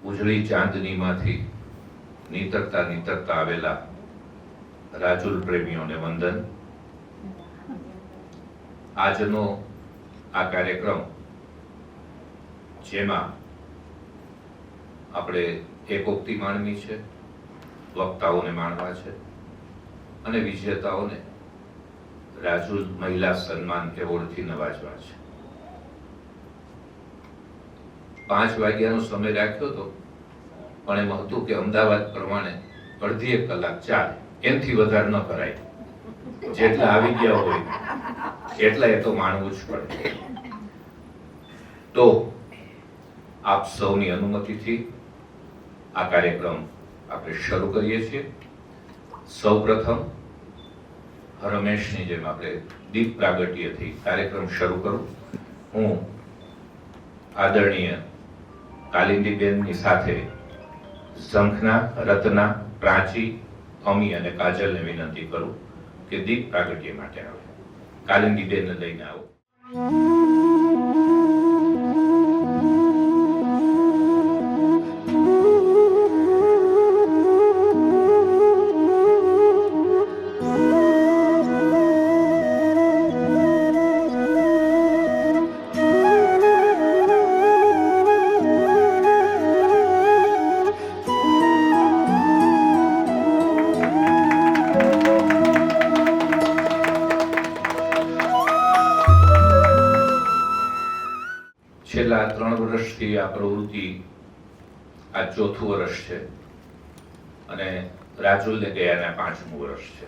ઉજળી ચાંદનીમાંથી નીતરતા આવેલા રાજુલ પ્રેમીઓને વંદન. આજનો આ કાર્યક્રમ જેમાં આપણે એકોક્તિ માણવી છે, વક્તાઓને માણવા છે અને વિજેતાઓને રાજુલ મહિલા સન્માન એવોર્ડથી નવાજવા છે. 5 વાગ્યાનો સમય રાખ્યો હતો, પણ એમ હતું કે અમદાવાદ પ્રમાણે અડધી 1 કલાક ચાલે, એનાથી વધારે ન કરાય. જેટલા આવી ગયા હોય એટલા એ તો માણવું જ પડે. તો આપ સૌની અનુમતિથી આ કાર્યક્રમ આપણે શરૂ કરીએ છીએ. સૌપ્રથમ રમેશની જેમ આપણે દીપ પ્રાગટ્યથી કાર્યક્રમ શરૂ કરું. હું આદરણીય કાલિંદીબેનની સાથે શંખના, રત્ના, પ્રાચી, અમી અને કાજલને વિનંતી કરું કે દીપ પ્રાગટ્ય માટે આવે. કાલિંદીબેનને લઈને આવો. છેલ્લા 3 વર્ષથી આ પ્રવૃત્તિ આ 4થું વર્ષ છે અને રાજુલને ગયાના 5મું વર્ષ છે.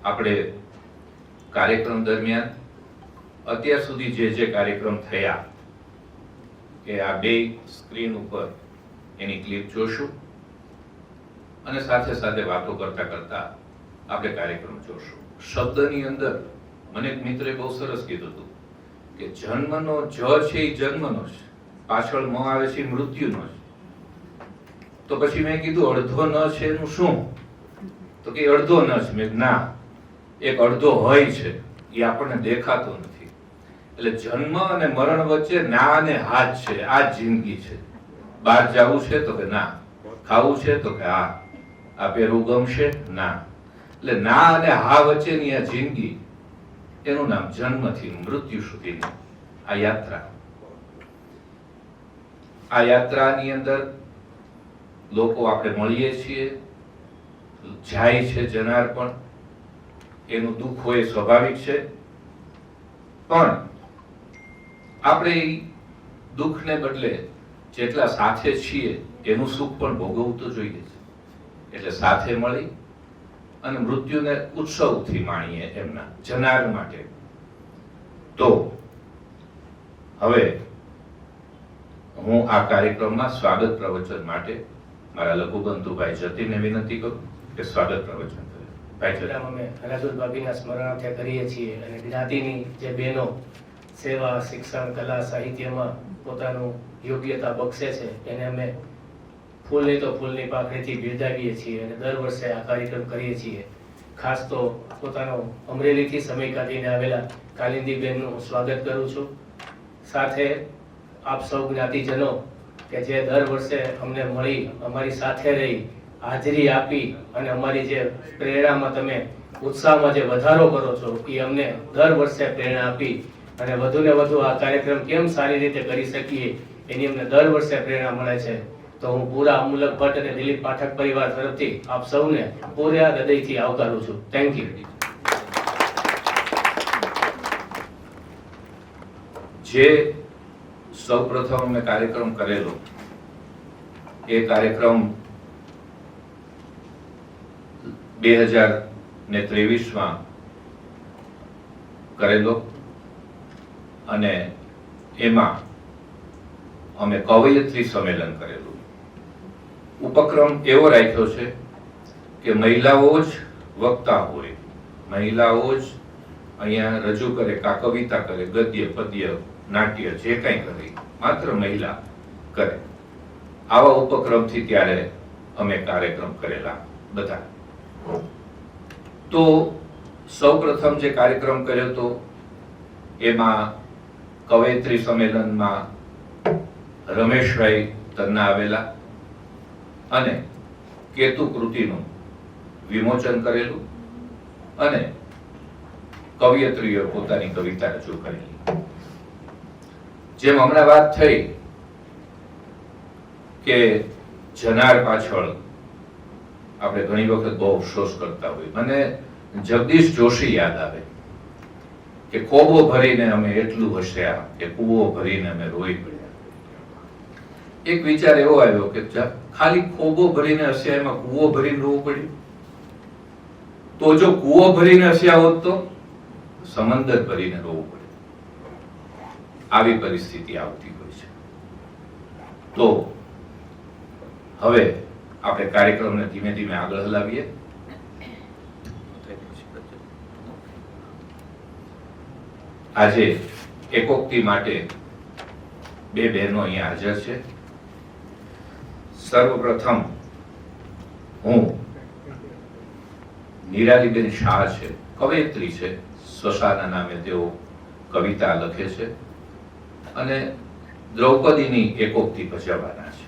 આપણે કાર્યક્રમ દરમિયાન અત્યાર સુધી જે કાર્યક્રમ થયા એ આ 2 સ્ક્રીન ઉપર એની ક્લિપ જોશું અને સાથે સાથે વાતો કરતા કરતા આપણે કાર્યક્રમ જોશું. શબ્દની અંદર મને એક મિત્રે બહુ સરસ કીધું હતું કે જન્મનો જ છે એ જન્મનો છે, પાછળ મ આવે છે મૃત્યુનો છે. તો પછી મેં કીધું અડધો ન છે એનું શું? તો કે અડધો ન છે. મેં ના, એક અડધો હોય છે, એ આપણને દેખાતો નથી. એટલે જન્મ અને મરણ વચ્ચે ના અને હાથ છે. આ જિંદગી છે. બહાર જવું છે તો કે ના, ખાવું છે તો કે હા, આ પહેરવું ગમશે ના. એટલે ના અને હા વચ્ચેની આ જિંદગી, એનું નામ જન્મથી મૃત્યુ સુધીની આ યાત્રા. આ યાત્રાની અંદર લોકો આપણે મળીએ છીએ, જાય છે જનાર પણ, એનું દુઃખ હોય સ્વાભાવિક છે, પણ આપણે એ દુઃખને બદલે જેટલા સાથે છીએ એનું સુખ પણ ભોગવવું તો જોઈએ છે. એટલે સાથે મળી અને મૃત્યુને ઉત્સવથી માણીએ એમના જનાર માટે. તો હવે હું આ કાર્યક્રમમાં સ્વાગત પ્રવચન માટે મારા લઘુબંધુભાઈ જતીનને વિનંતી કરું કે સ્વાગત પ્રવચન કરે. ભાઈ જતી. અમે રાજુલ ભાભીના સ્મરણાર્થે કરીએ છીએ અને જ્ઞાતિની જે બહેનો સેવા, શિક્ષણ, કલા, સાહિત્યમાં પોતાનું યોગ્યતા બક્ષે છે એને અમે ફૂલની તો ફૂલની પાંખડીથી બિરદાવીએ છીએ અને દર વર્ષે આ કાર્યક્રમ કરીએ છીએ. ખાસ તો પોતાનો અમરેલીથી સમય કાઢીને આવેલા કાલિંદીબેનનું સ્વાગત કરું છું. સાથે આપ સૌ જ્ઞાતિજનો કે જે દર વર્ષે અમને મળી, અમારી સાથે રહી, હાજરી આપી અને અમારી જે પ્રેરણામાં તમે ઉત્સાહમાં જે વધારો કરો છો એ અમને દર વર્ષે પ્રેરણા આપી અને વધુને વધુ આ કાર્યક્રમ કેમ સારી રીતે કરી શકીએ એની અમને દર વર્ષે પ્રેરણા મળે છે. તો હું પૂરા અમૂલક ભટ્ટ અને દિલીપ પાઠક પરિવાર તરફથી આપ સૌને પૂરા હૃદયથી આવકારું છું. Thank you. જે સૌપ્રથમ અમે કાર્યક્રમ કરેલો એ કાર્યક્રમ 2023માં કરેલો અને એમાં અમે કવયત્રી સંમેલન કરેલું. ઉપક્રમ એવો રાખ્યો છે કે મહિલાઓ જ વક્તા હોય, મહિલાઓ જ અહીંયા રજૂ કરે, કા કવિતા કરે, ગદ્ય, પદ્ય, નાટ્ય જે કંઈ કરે માત્ર મહિલા કરે. આવા ઉપક્રમથી ત્યારે અમે કાર્યક્રમ કરેલા બધા. તો સૌપ્રથમ જે કાર્યક્રમ કર્યો હતો એમાં કવયત્રી સંમેલનમાં રમેશભાઈ તન્ના આવેલા અને કેતુ કૃતિનું વિમોચન કરેલું અને કવિયત્રીઓ પોતાની કવિતા રજૂ કરેલી. જેમ હમણાં વાત થઈ કે જનાર પાછળ આપણે ઘણી વખત બહુ અફસોસ કરતા હોય, મને જગદીશ જોશી યાદ આવે કે કોબો ભરીને અમે એટલું હસ્યા કે કૂવો ભરીને અમે રોઈ પડ્યા. એક વિચાર એવો આવ્યો કે ખાલી કોબો ભરીને હસ્યા, એમાં કૂવો ભરીને રોવું પડ્યું? તો જો કૂવો ભરીને હસ્યા હોત તો સમંદર ભરીને રોવું પડે. આવી પરિસ્થિતિ આવતી હોય છે. તો હવે આપણે કાર્યક્રમને ધીમે ધીમે આગળ હલાવીએ. આજે એકોક્તિ માટે બે બહેનો અહીંયા હાજર છે. સર્વપ્રથમ હું નિરાલીબેન શાહ છે, કવયત્રી છે, સ્વશાના નામે તેઓ કવિતા લખે છે અને દ્રૌપદીની એકોક્તિ ભજવવાના છે.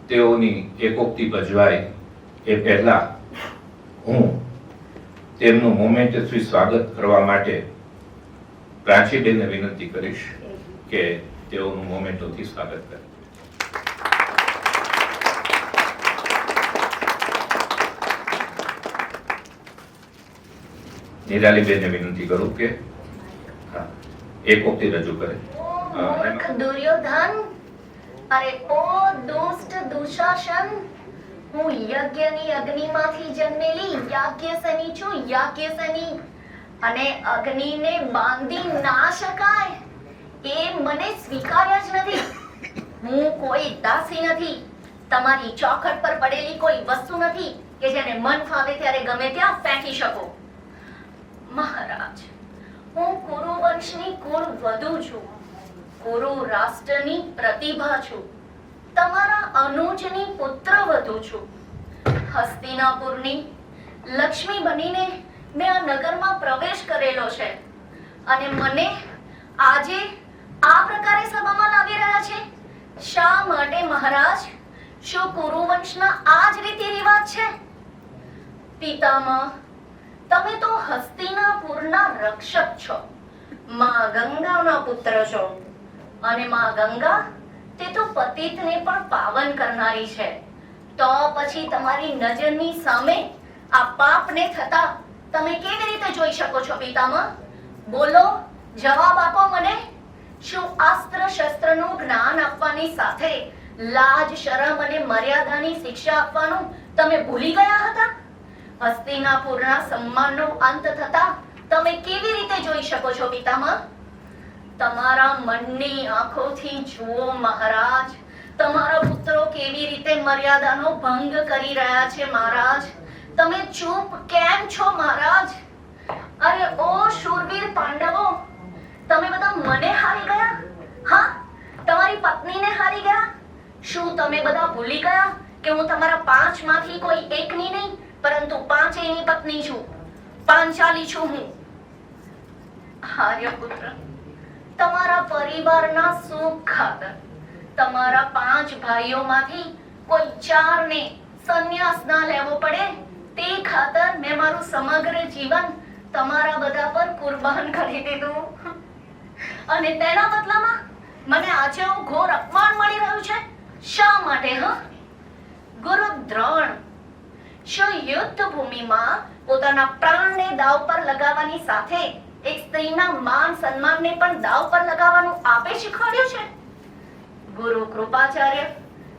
તેઓની એકોક્તિ ભજવાય એ પહેલા હું તેમનું મોમેન્ટથી સ્વાગત કરવા માટે પ્રાચીબેનને વિનંતી કરીશ કે તેઓનું મોમેન્ટોથી સ્વાગત કરે. નિરાલીબેનને વિનંતી કરું કે એકોક્તિ રજૂ કરે. મૂર્ખ દુર્યોધન, અરે ઓ દુષ્ટ દુશાસન, હું યજ્ઞની અગ્નિમાંથી જન્મેલી યાજ્ઞસેની છું, યાજ્ઞસેની. અને અગ્નિને બાંધી ના શકાય એ મને સ્વીકાર્ય જ નથી. હું કોઈ દાસી નથી, તમારી ચોખટ પર પડેલી કોઈ વસ્તુ નથી કે જેને મન ફાવે ત્યારે ગમે ત્યાં ફેંકી શકો. મહારાજ, હું કુરુ વંશની કુળ વધુ છું, કુરુ રાષ્ટ્રની પ્રતિભા છું, તમારા અનુજની પુત્ર વધુ છું. હસ્તિનાપુરની લક્ષ્મી બનીને મેં આ નગરમાં પ્રવેશ કરેલો છે અને મને આજે આ પ્રકારે સભામાં લાવી રહ્યા છે. શા માટે મહારાજ? શું કુરુ વંશના આ જ રીતિ રિવાજ છે? પિતામહ, તમે તો હસ્તિનાપુરના રક્ષક છો, માં ગંગાના પુત્ર છો અને માં ગંગા તે તો પતિતને પણ પાવન કરનારી છે. તો પછી તમારી નજરની સામે આ પાપને થતા તમે કેવી રીતે જોઈ શકો છો પિતામહ? બોલો, જવાબ આપો મને. શું અસ્ત્ર શસ્ત્રનું જ્ઞાન આપવાની સાથે લાજ શરમ અને મર્યાદાની શિક્ષા આપવાનું તમે ભૂલી ગયા હતા? હસ્તિનાપુરના સન્માનનો અંત થતા તમે કેવી રીતે જોઈ શકો છો પિતામહ? તમારા મનની આંખોથી જુઓ મહારાજ, તમારા પુત્રો કેવી રીતે મર્યાદાનો ભંગ કરી રહ્યા છે મહારાજ. તમે ચૂપ કેમ છો મહારાજ? અરે ઓ શૂરવીર પાંડવો, તમે બધા મને હારી ગયા? હા, તમારી પત્નીને હારી ગયા? શું તમે બધા ભૂલી ગયા કે હું તમારા 5 માંથી કોઈ એકની નહીં પરંતુ 5એયની પત્ની છું, પાંચાલી છું હું. આર્યપુત્ર, તમારા પરિવારના સુખ ખાતર તમારા 5 ભાઈઓમાંથી કોઈ 4ને સંન્યાસ ના લેવો પડે તે ખાતર મેં મારું સમગ્ર જીવન તમારા બધા પર કુરબાન કરી દીધું. અને તેના બદલામાં મને આજે ઘોર અપમાન મળી રહ્યું છે. શા માટે? ગુરુ દ્રોણ, શું યુદ્ધ ભૂમિમાં પોતાના પ્રાણને દાવ પર લગાવવાની સાથે એક સ્ત્રીના માન સન્માનને પણ દાવ પર લગાવવાનું આપે શીખવાડ્યું છે? ગુરુ કૃપાચાર્ય,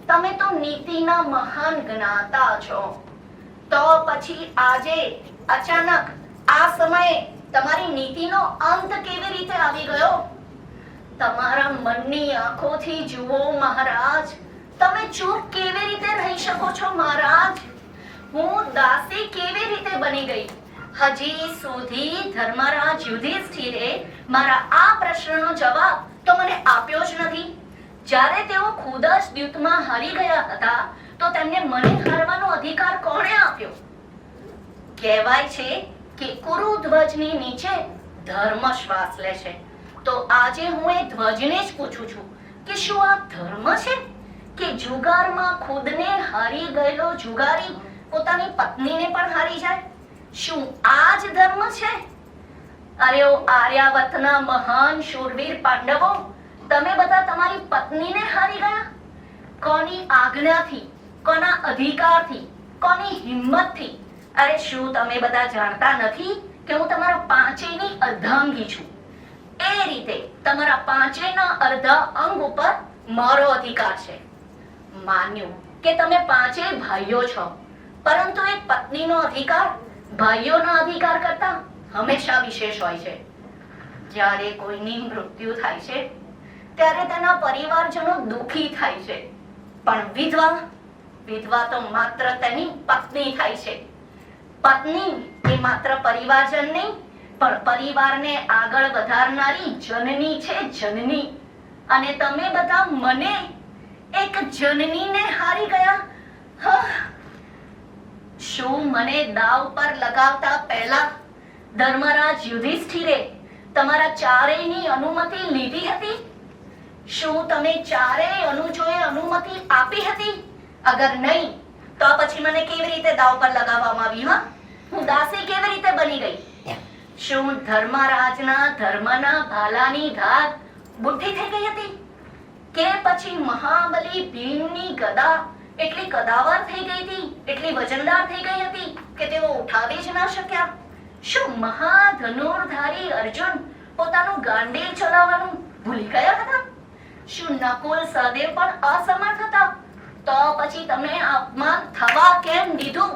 તમે તો નીતિના મહાન જ્ઞાતા છો. તો પછી આજે અચાનક આ સમયે તમારી નીતિનો અંત કેવી રીતે આવી ગયો? તમારા મનની આંખોથી જુઓ મહારાજ, તમે ચૂપ કેવી રીતે રહી શકો છો મહારાજ? હું દાસી કેવી રીતે બની ગઈ? હજી સુધી ધર્મરાજ યુધિષ્ઠિરે મારા આ પ્રશ્નનો જવાબ તો મને આપ્યો જ નથી. જ્યારે તેઓ ખુદ જ યુદ્ધમાં હારી ગયા હતા તો તેમને મને હારવાનો અધિકાર કોણે આપ્યો? કહેવાય છે કે કુરુ ધ્વજની નીચે ધર્મ શ્વાસ લે છે તો આજે હું એ ધ્વજને જ પૂછું છું કે શું આ ધર્મ છે કે જુગારમાં ખુદને હારી ગયેલો જુગારી પોતાની પત્નીને પણ હારી જાય? શું આ જ ધર્મ છે? અરે ઓ આર્યાવતના મહાન શૂરવીર પાંડવો, તમે બધા તમારી પત્નીને હારી ગયા? કોની આજ્ઞાથી, કોના અધિકારથી, કોની હિંમતથી? અરે શું તમે બધા જાણતા નથી કે હું તમારા પાંચેયની અર્ધાંગી છું? એ રીતે તમારા પાંચેયના અર્ધા અંગ ઉપર મારો અધિકાર છે. માન્યું કે તમે પાંચેય ભાઈઓ છો, પરંતુ એક પત્નીનો અધિકાર ભાઈઓના અધિકાર કરતા હંમેશા વિશેષ હોય છે. જ્યારે કોઈની મૃત્યુ થાય છે ત્યારે તેના પરિવારજનો દુખી થાય છે, પણ વિધવા તો માત્ર તેની પત્ની થાય છે. પત્ની એ માત્ર પરિવારજન નહીં, પણ પરિવારને આગળ વધારનારી જનની છે, જનની. અને તમે બધા મને, એક જનનીને હારી ગયા. શું મને દાવ પર લગાવતા પહેલા ધર્મરાજ યુધિષ્ઠિરે તમારા ચારેયની અનુમતિ લીધી હતી? શું તમે ચારેય અનુજોએ અનુમતિ આપી હતી? અગર નહીં, તો પછી મને કેવી રીતે દાવ પર લગાવવામાં આવી? હું દાસી કેવી રીતે બની ગઈ? શું ધર્મરાજના ધર્મના ભાલાની ધાર બુઢી થઈ ગઈ હતી? કે પછી મહાબલી ભીમની ગદા એટલી કદાવર થઈ ગઈ હતી, એટલી વજનદાર થઈ ગઈ હતી કે તેઓ ઉઠાવી જ ન શક્યા? શું મહાધનુર્ધારી અર્જુન પોતાનું ગાંડીલ ચલાવવાનું ભૂલી ગયા હતા? શું નકુલ સહદેવ પણ અસમર્થ હતા? તો પછી તમે અપમાન થવા કેમ દીધું?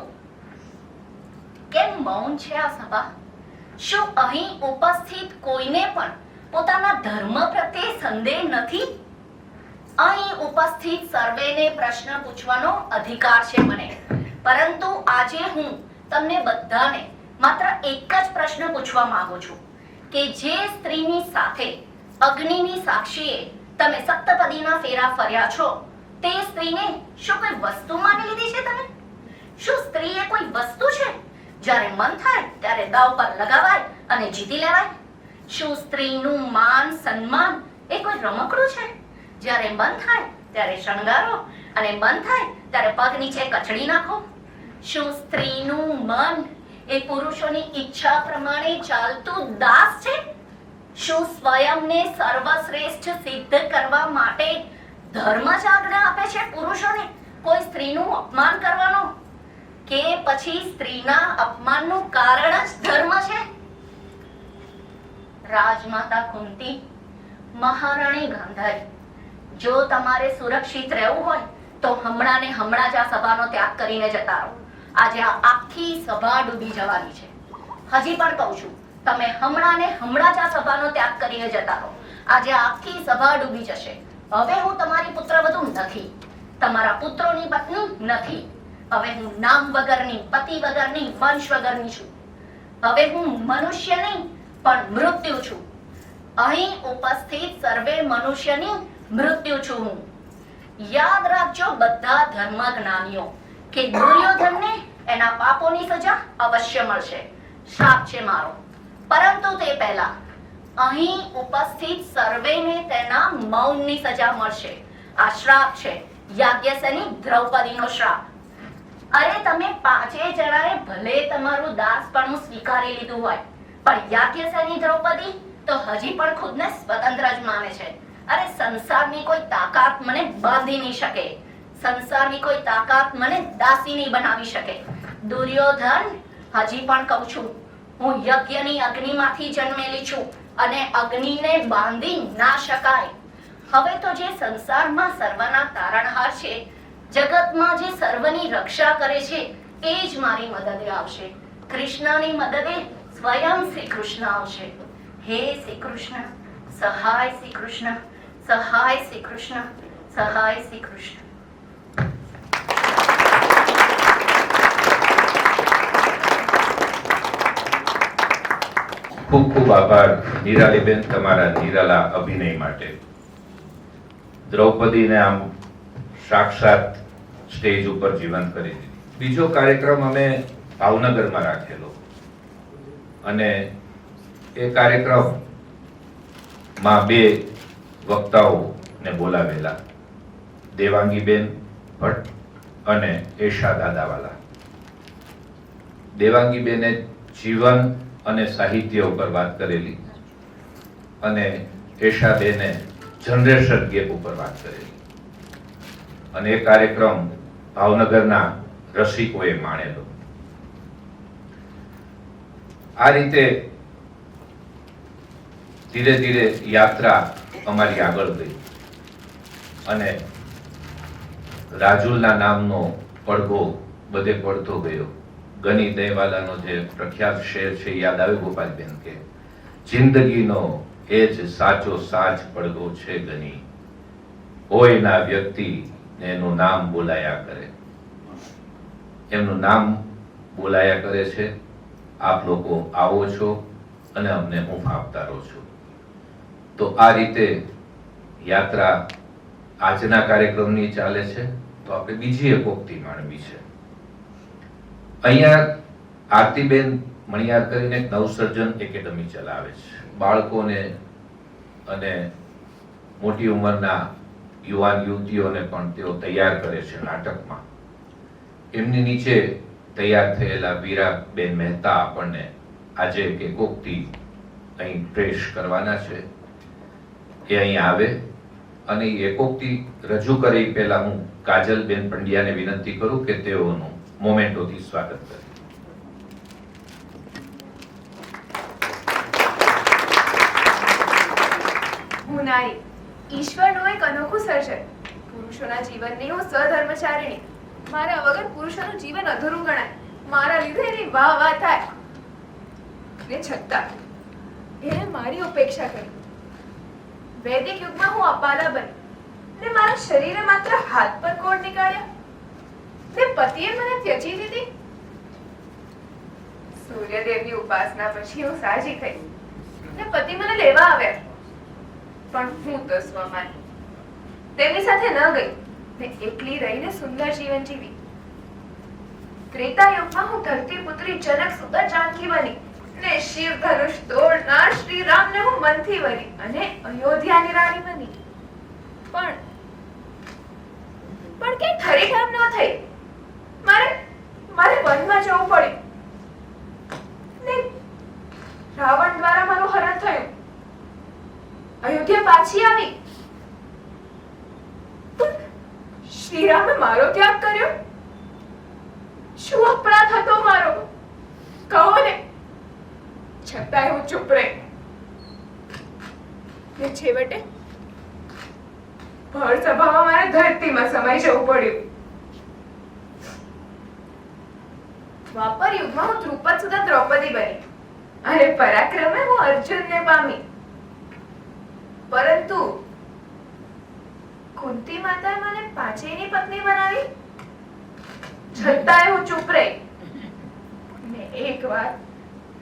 કેમ મૌન છે આ સભા? શું અહીં ઉપસ્થિત કોઈને પણ પોતાના ધર્મ પ્રત્યે સંદેહ નથી? અહીં ઉપસ્થિત સર્વેને પ્રશ્ન પૂછવાનો અધિકાર છે મને, પરંતુ આજે હું તમને બધાને માત્ર એક જ પ્રશ્ન પૂછવા માંગુ છું કે જે સ્ત્રીની સાથે અગ્નિની સાક્ષીએ તમે સપ્તપદીના ફેરા ફર્યા છો, તે સ્ત્રીને શું કોઈ વસ્તુ માની લીધી છે તમે? શું સ્ત્રી એ કોઈ વસ્તુ છે? જ્યારે મન થાય ત્યારે દાવ પર લગાવાય અને જીતી લેવાય. શું સ્ત્રીનું માન સન્માન એ કોઈ રમકડું છે? જ્યારે મન થાય ત્યારે શણગારો અને મન થાય ત્યારે પગ નીચે કચડી નાખો. શું સ્ત્રીનું મન એ પુરુષોની ઈચ્છા પ્રમાણે ચાલતું દાસ છે? શું સ્વયંને સર્વશ્રેષ્ઠ સિદ્ધ કરવા માટે ધર્મ જ આજ્ઞા આપે છે પુરુષોને કોઈ સ્ત્રીનું અપમાન કરવાનો? કે પછી સ્ત્રીના અપમાનનું કારણ જ ધર્મ છે? રાજમાતા કુંતી, મહારાણી ગાંધારી, જો તમારે સુરક્ષિત રહેવું હોય તો હમણાં ને હમણાં જ આ સભાનો ત્યાગ કરીને જતા રહો. આજે આ આખી સભા ડૂબી જવાની છે. હજી પણ કહું છું, તમે હમણાં ને હમણાં જ આ સભાનો ત્યાગ કરીને જતા રહો. આજે આખી સભા ડૂબી જશે. હવે હું તમારી પુત્રવધુ નથી, તમારા પુત્રોની પત્ની નથી. હવે હું નામ વગરની, પતિ વગરની, વંશ વગરની છું. હવે હું મનુષ્ય નહીં પણ મૃત્યુ છું. અહીં ઉપસ્થિત સર્વે મનુષ્યની મૃત્યુ છું હું. યાદ રાખજો બધા ધર્મ જ્ઞાનીઓ કે દુર્યોધનને એના પાપોની સજા અવશ્ય મળશે. શ્રાપ છે મારો. પરંતુ તે પહેલા અહીં ઉપસ્થિત સર્વેને તેના મૌનની સજા મળશે. આ શ્રાપ છે, યાજ્ઞસેની દ્રૌપદીનો શ્રાપ. અરે તમે પાંચે જણાએ ભલે તમારું દાસપણું સ્વીકારી લીધું હોય, પણ યાજ્ઞસેની દ્રૌપદી તો હજી પણ ખુદને સ્વતંત્ર જ માને છે. અરે સંસારની કોઈ તાકાત મને બાંધી નહીં શકે. સંસારની કોઈ તાકાત મને દાસી નહીં બનાવી શકે. દુર્યોધન, હજી પણ કહું છું, હું યજ્ઞની અગ્નિમાંથી જન્મેલી છું અને અગ્નિને બાંધી ના શકાય. હવે તો જે સંસારમાં સર્વના તારણહાર છે, જગતમાં જે સર્વની રક્ષા કરે છે, એ જ મારી મદદે આવશે. કૃષ્ણની મદદે સ્વયં શ્રી કૃષ્ણ આવશે. હે શ્રી કૃષ્ણ, સહાય શ્રી કૃષ્ણ, સહાય શ્રી કૃષ્ણ, સહાય શ્રી કૃષ્ણ. ખૂબ ખૂબ આભાર નિરાલીબેન તમારા નિરાલા અભિનય માટે. દ્રૌપદીને આમ સાક્ષાત સ્ટેજ ઉપર જીવંત કરી દીધી. બીજો કાર્યક્રમ અમે ભાવનગરમાં રાખેલો અને એ કાર્યક્રમ માં બે વક્તાઓને બોલાવેલા, દેવાંગીબેન ભટ્ટ અને એશા દાદાવાલા. દેવાંગીબેને જીવન અને સાહિત્ય ઉપર વાત કરેલી અને એશાબેને જનરેશન ગેપ ઉપર વાત કરેલી, અને એ કાર્યક્રમ ભાવનગરના રસિકોએ માણેલો. આ રીતે ધીરે ધીરે યાત્રા અમારી આગળ ગઈ અને રાજુલના નામનો પડઘો બધે પડતો ગયો. ગની દયવાલાનો જે પ્રખ્યાત શેર છે યાદ આવ્યો ગોપાલબેન કે જિંદગીનો એ જ સાચો સાચ પડઘો છે ગની, હોય ના વ્યક્તિ ને એનું નામ બોલાયા કરે. એમનું નામ બોલાયા કરે છે. આપ લોકો આવો છો અને અમને હૂંફ આપતા રહો છો. તો આ રીતે યાત્રા આજના કાર્યક્રમની ચાલે છે. તો આપણે બીજી એક ઉક્તિ માણવી છે. અહીંયા આરતીબેન મણિયાર કરીને એક નવસર્જન એકેડમી ચલાવે છે. બાળકોને અને મોટી ઉંમરના યુવાન યુવતીઓને પણ તેઓ તૈયાર કરે છે નાટકમાં. એમની નીચે તૈયાર થયેલા વીરાબેન મહેતા આપણને આજે એક ઉક્તિ અહીં પેશ કરવાના છે. એ અહીં આવે અને એકોક્તિ રજૂ કરી પહેલા હું કાજલબેન પંડ્યાને વિનંતી કરું કે તેઓનું મોમેન્ટોથી સ્વાગત કરે. હું નારી, ઈશ્વરનું એક અનોખું સર્જન. પુરુષોના જીવનની હું સહધર્મચારિણી. મારા વગર પુરુષોનું જીવન અધૂરું ગણાય. મારા લીધે એની વાહ વાહ થાય, ને છતાં એણે મારી ઉપેક્ષા કરી. વૈદિક યુગમાં હું અપાલા બની ને મારા શરીરે માત્ર હાથ પર કોડ નીકાળ્યા, ને પતિએ મને ત્યજી દીધી. સૂર્યદેવની ઉપાસના પછી હું સાજી થઈ ને પતિ મને લેવા આવ્યા. પણ હું તો સ્વમાની તેમની સાથે ન ગઈ ને એકલી રહીને સુંદર જીવન જીવી. ત્રેતા યુગમાં હું ધરતી પુત્રી જનક સુતા જાનકી બની ને શિવ ધનુષ તોડનાર શ્રી રામને હું મનથી વરી અને અયોધ્યાની રાણી બની. પણ કે ખરી કામ ન થઈ. મારે વનમાં જવું પડ્યું ને રાવણ દ્વારા મારું હરણ થયું. અયોધ્યા પાછી આવી. શ્રીરામે મારો ત્યાગ કર્યો. શું અપરાધ હતો મારો? કહો ને. છતાંય હું ચૂપ રહી. ને છેવટે ભર સભામાં મારે ધરતીમાં સમાઈ જવું પડ્યું. દ્વાપર યુગમાં હું દ્રુપદ સુધા દ્રૌપદી બની અને પરાક્રમે હું અર્જુનને પામી. પરંતુ કુંતી માતાએ મને પાંચેયની પત્ની બનાવી. છતાંય હું ચૂપ રહી. ને એકવાર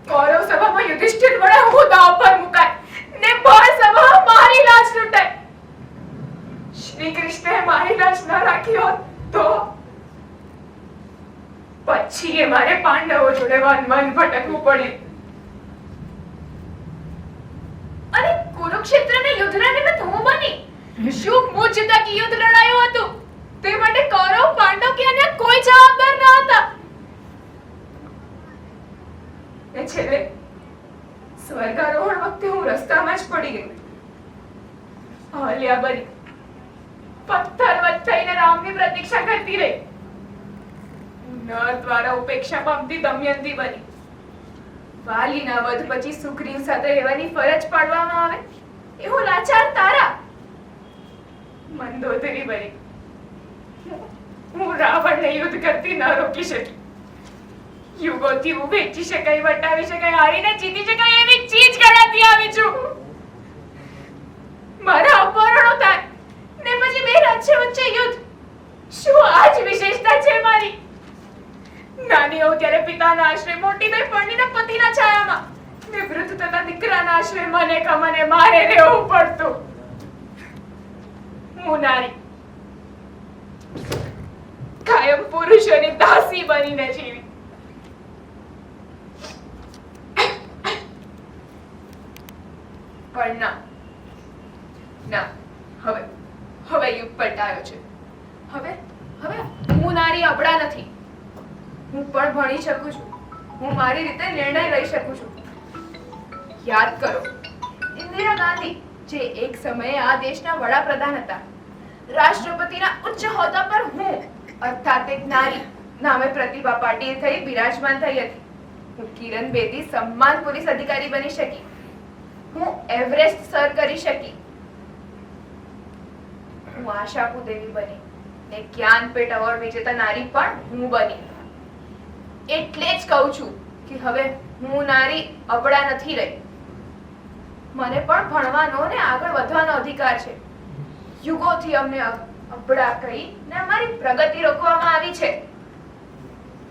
કૌરવ સભામાં યુધિષ્ઠિર વડે હું દાવ પર મુકાય ને ભર સભામાં મારી લાજ લૂંટાઈ. શ્રી કૃષ્ણએ મારી લાજ ન રાખી હોત તો પછી એ મારે પાંડવો જોડે વન ભટકવું પડ્યું. અને કુરુક્ષેત્રને યુદ્ધના નિમિત્ત હું બની. શું મુજ તક યુદ્ધ લડાયું હતું તે માટે કૌરવ પાંડવ કે અન્ય કોઈ જવાબદાર ન હતા. ને છેલ્લે સ્વર્ગારોહણ વખતે હું રસ્તામાં જ પડી ગઈ. અહલ્યા બની પથ્થર થઈને રામની પ્રતીક્ષા કરતી રહી. નર દ્વારા ઉપેક્ષા પામતી દમયંતી બની. વાલીના વધ પછી સુગ્રીવ સાથે રહેવાની ફરજ પાડવામાં આવે એવું લાચાર તારા. મંદોદરી બની. હું રાવણને યુદ્ધ કરતી ન રોકી શકી. યુગોથી હું વેચી શકાય, વટાવી શકાય, હારીને જીતી શકાય એવી ચીજ ગણાતી આવી છું. મારા અપહરણો થાય ને પછી બે રાજ્ય વચ્ચે યુદ્ધ. શું આ જ વિશેષતા છે મારી? નાની હોઉં ત્યારે પિતાના આશ્રય, મોટી થઈ પરણીને પતિના છાયામાં, ને વૃદ્ધ થતા દીકરાના આશ્રય મને કમને મારે રહેવું પડતું. હું નારી કાયમ પુરુષોની દાસી બનીને જીવી. પણ ના, ના, હવે હવે યુગ પલટાયો છે. હવે હવે હું નારી અબળા નથી. હું પણ ભણી શકું છું. હું મારી રીતે નિર્ણય લઈ શકું છું. યાદ કરો, ઇન્દિરા ગાંધી જે એક સમયે આ દેશના વડાપ્રધાન હતા, રાષ્ટ્રપતિના ઉચ્ચ હોદ્દા પર હું અર્થાત એક નારી નામે પ્રતિભા પાટીલ થઈ બિરાજમાન થઈ હતી. હું કિરણ બેદી સન્માન પોલીસ અધિકારી બની શકી. હું એવરેસ્ટ સર કરી શકી. હું આશાપુ દેવી બની ને જ્ઞાનપીઠ એવોર્ડ વિજેતા નારી પણ હું બની. એટલે જ કહું છું કે હવે હું નારી અબળા નથી રહી. મને પણ ભણવાનો ને આગળ વધવાનો અધિકાર છે. યુગોથી અમને અબળા કહી ને અમારી પ્રગતિ રોકવામાં આવી છે.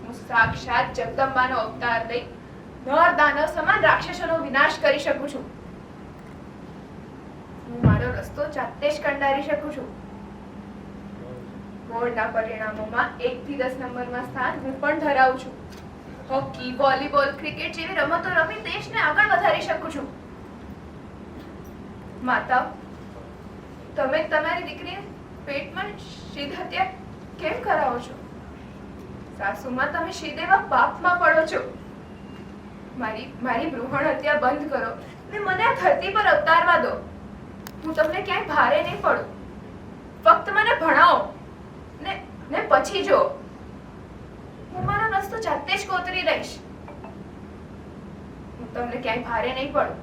હું સાક્ષાત જગદંબાનો અવતાર લઈ નર દાનવ સમાન રાક્ષસોનો વિનાશ કરી શકું છું. હું મારો રસ્તો જાતે જ કંડારી શકું છું. બોર્ડના પરિણામોમાં 1 થી 10 નંબરમાં સ્થાન હું પણ ધરાવું છું. હોકી, વોલીબોલ, ક્રિકેટ જેવી રમતો રમી દેશને આગળ વધારી શકું છું. માતા, તમે તમારી દીકરીને પેટમાં શીદ હત્યા કેમ કરાવો છો? સાસુમાં, તમે શીદ એવા પાપમાં પડો છો. મારી ભ્રૂણ હત્યા બંધ કરો ને મને આ ધરતી પર અવતારવા દો. હું તમને ક્યાંય ભારે નહીં પડું. ફક્ત મને ભણાવો ને પછી જો હું મારો રસ્તો જાતે જ કોતરી લઈશ. હું તમને ક્યાંય ભારે નહીં પડું.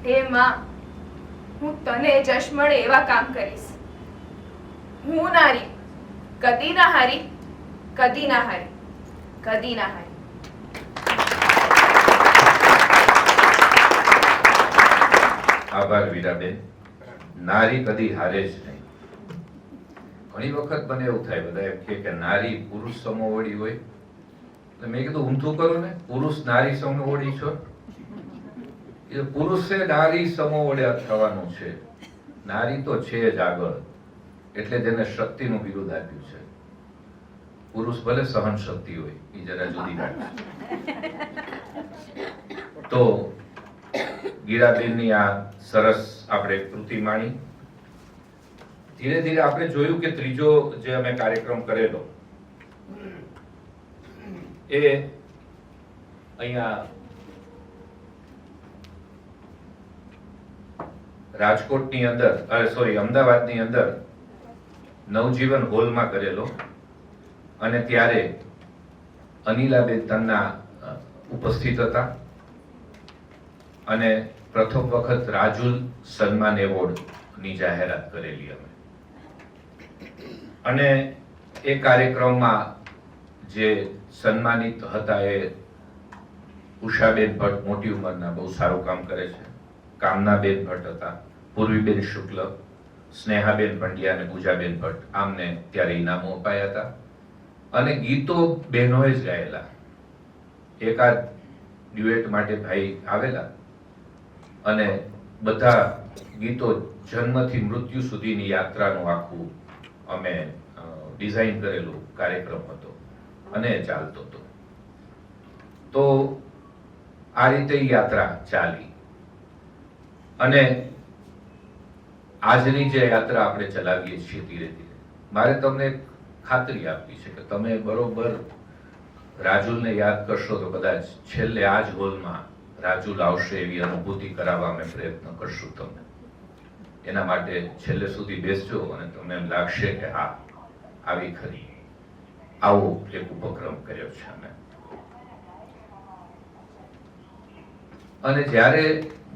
હે માં, હું તને જશ મળે એવા કામ કરીશ. હું નારી કદી ના હારી, કદી ના હારી, કદી ના હારી. આભાર વીરાબેન. નારી કદી હારે જ નહીં. ઘણી વખત મને એવું થાય, બધા એમ કે નારી પુરુષ સમોવડી હોય. એટલે મેં કીધું ઊંધું કરો ને, પુરુષ નારી સમોવડી છો. એ પુરુષે નારી સમોવડ્યા થવાનું છે. નારી તો છે જ આગળ, એટલે જ એને શક્તિનું બિરુદ આપ્યું છે. પુરુષ ભલે સહન શક્તિ હોય, એ જરા જુદી વાત છે. તો ગીરાબેનની આ સરસ આપણે કૃતિ માણી. ધીરે ધીરે આપણે જોયું કે ત્રીજો જે અમે કાર્યક્રમ કરેલો એ અહીંયા રાજકોટની અંદર, અમદાવાદની અંદર નવજીવન હોલમાં કરેલો. અને ત્યારે અનિલાબેન તન્ના ઉપસ્થિત હતા અને પ્રથમ વખત રાજુલ સન્માન એવોર્ડ ની જાહેરાત કરેલી અમે. અને એ કાર્યક્રમમાં જે સન્માનિત હતા એ ઉષાબેન ભટ્ટ, મોટી ઉંમરના, બહુ સારું કામ કરે છે. કામનાબેન ભટ્ટ હતા, પૂર્વીબેન શુક્લ, સ્નેહાબેન પંડ્યા અને પૂજાબેન ભટ્ટ. આમને ત્યારે ઇનામો અપાયા હતા. અને ગીતો બહેનોએ જ ગાયેલા. એકાદ ડ્યુએટ માટે ભાઈ આવેલા અને બધા ગીતો જન્મથી મૃત્યુ સુધીની યાત્રાનું આખું અમે ડિઝાઇન કરેલું કાર્યક્રમ હતો અને ચાલતો હતો. તો આ રીતે યાત્રા ચાલી. અને આજની જે યાત્રા આપણે ચલાવીએ છીએ ધીરે ધીરે, મારે તમને ખાતરી આપવી છે કે તમે બરોબર રાજુલને યાદ કરશો તો કદાચ છેલ્લે આ જ હોલમાં રાજુલ આવશે એવી અનુભૂતિ કરાવવા અમે પ્રયત્ન કરશું તમને. એના માટે છેલ્લે સુધી બેસજો અને તમને એમ લાગશે કે હા, આવી ખરી, આવો એક ઉપક્રમ કર્યો છે અમે. અને જ્યારે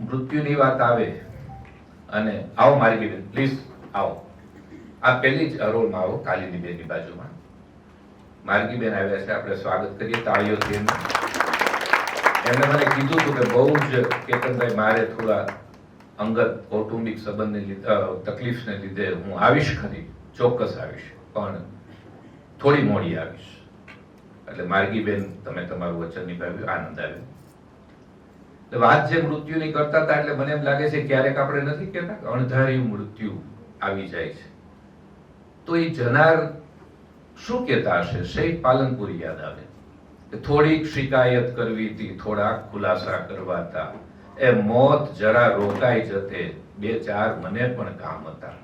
મૃત્યુની વાત આવે, અને આવો મારી બેન, પ્લીઝ આવો, આ પહેલી જ હરોળમાં આવો, કાલીની બેનની બાજુમાં માર્ગી બેન આવ્યા છે, આપણે સ્વાગત કરીએ તાળીઓથી એમનું. એમણે મને કીધું હતું કે બહુ જ કેતનભાઈ, મારે થોડા અંગત કૌટુંબિક સંબંધને લીધે, તકલીફને લીધે હું આવીશ ખરી, ચોક્કસ આવીશ, પણ થોડી મોડી આવીશ. એટલે માર્ગી બેન, તમે તમારું વચન નિભાવ્યું, આનંદ આવ્યો. એટલે વાત જે મૃત્યુની કરતા હતા, એટલે મને એમ લાગે છે ક્યારેક આપણે નથી કહેતા કે અણધાર્યું મૃત્યુ આવી જાય છે, તો એ જનાર શું કહેતા હશે? શેખ પાલનપુરી યાદ આવે કે થોડીક શિકાયત કરવી હતી, થોડા ખુલાસા કરવા હતા, એ મોત જરા રોકાઈ જતે 2-4 મને પણ કામ હતા.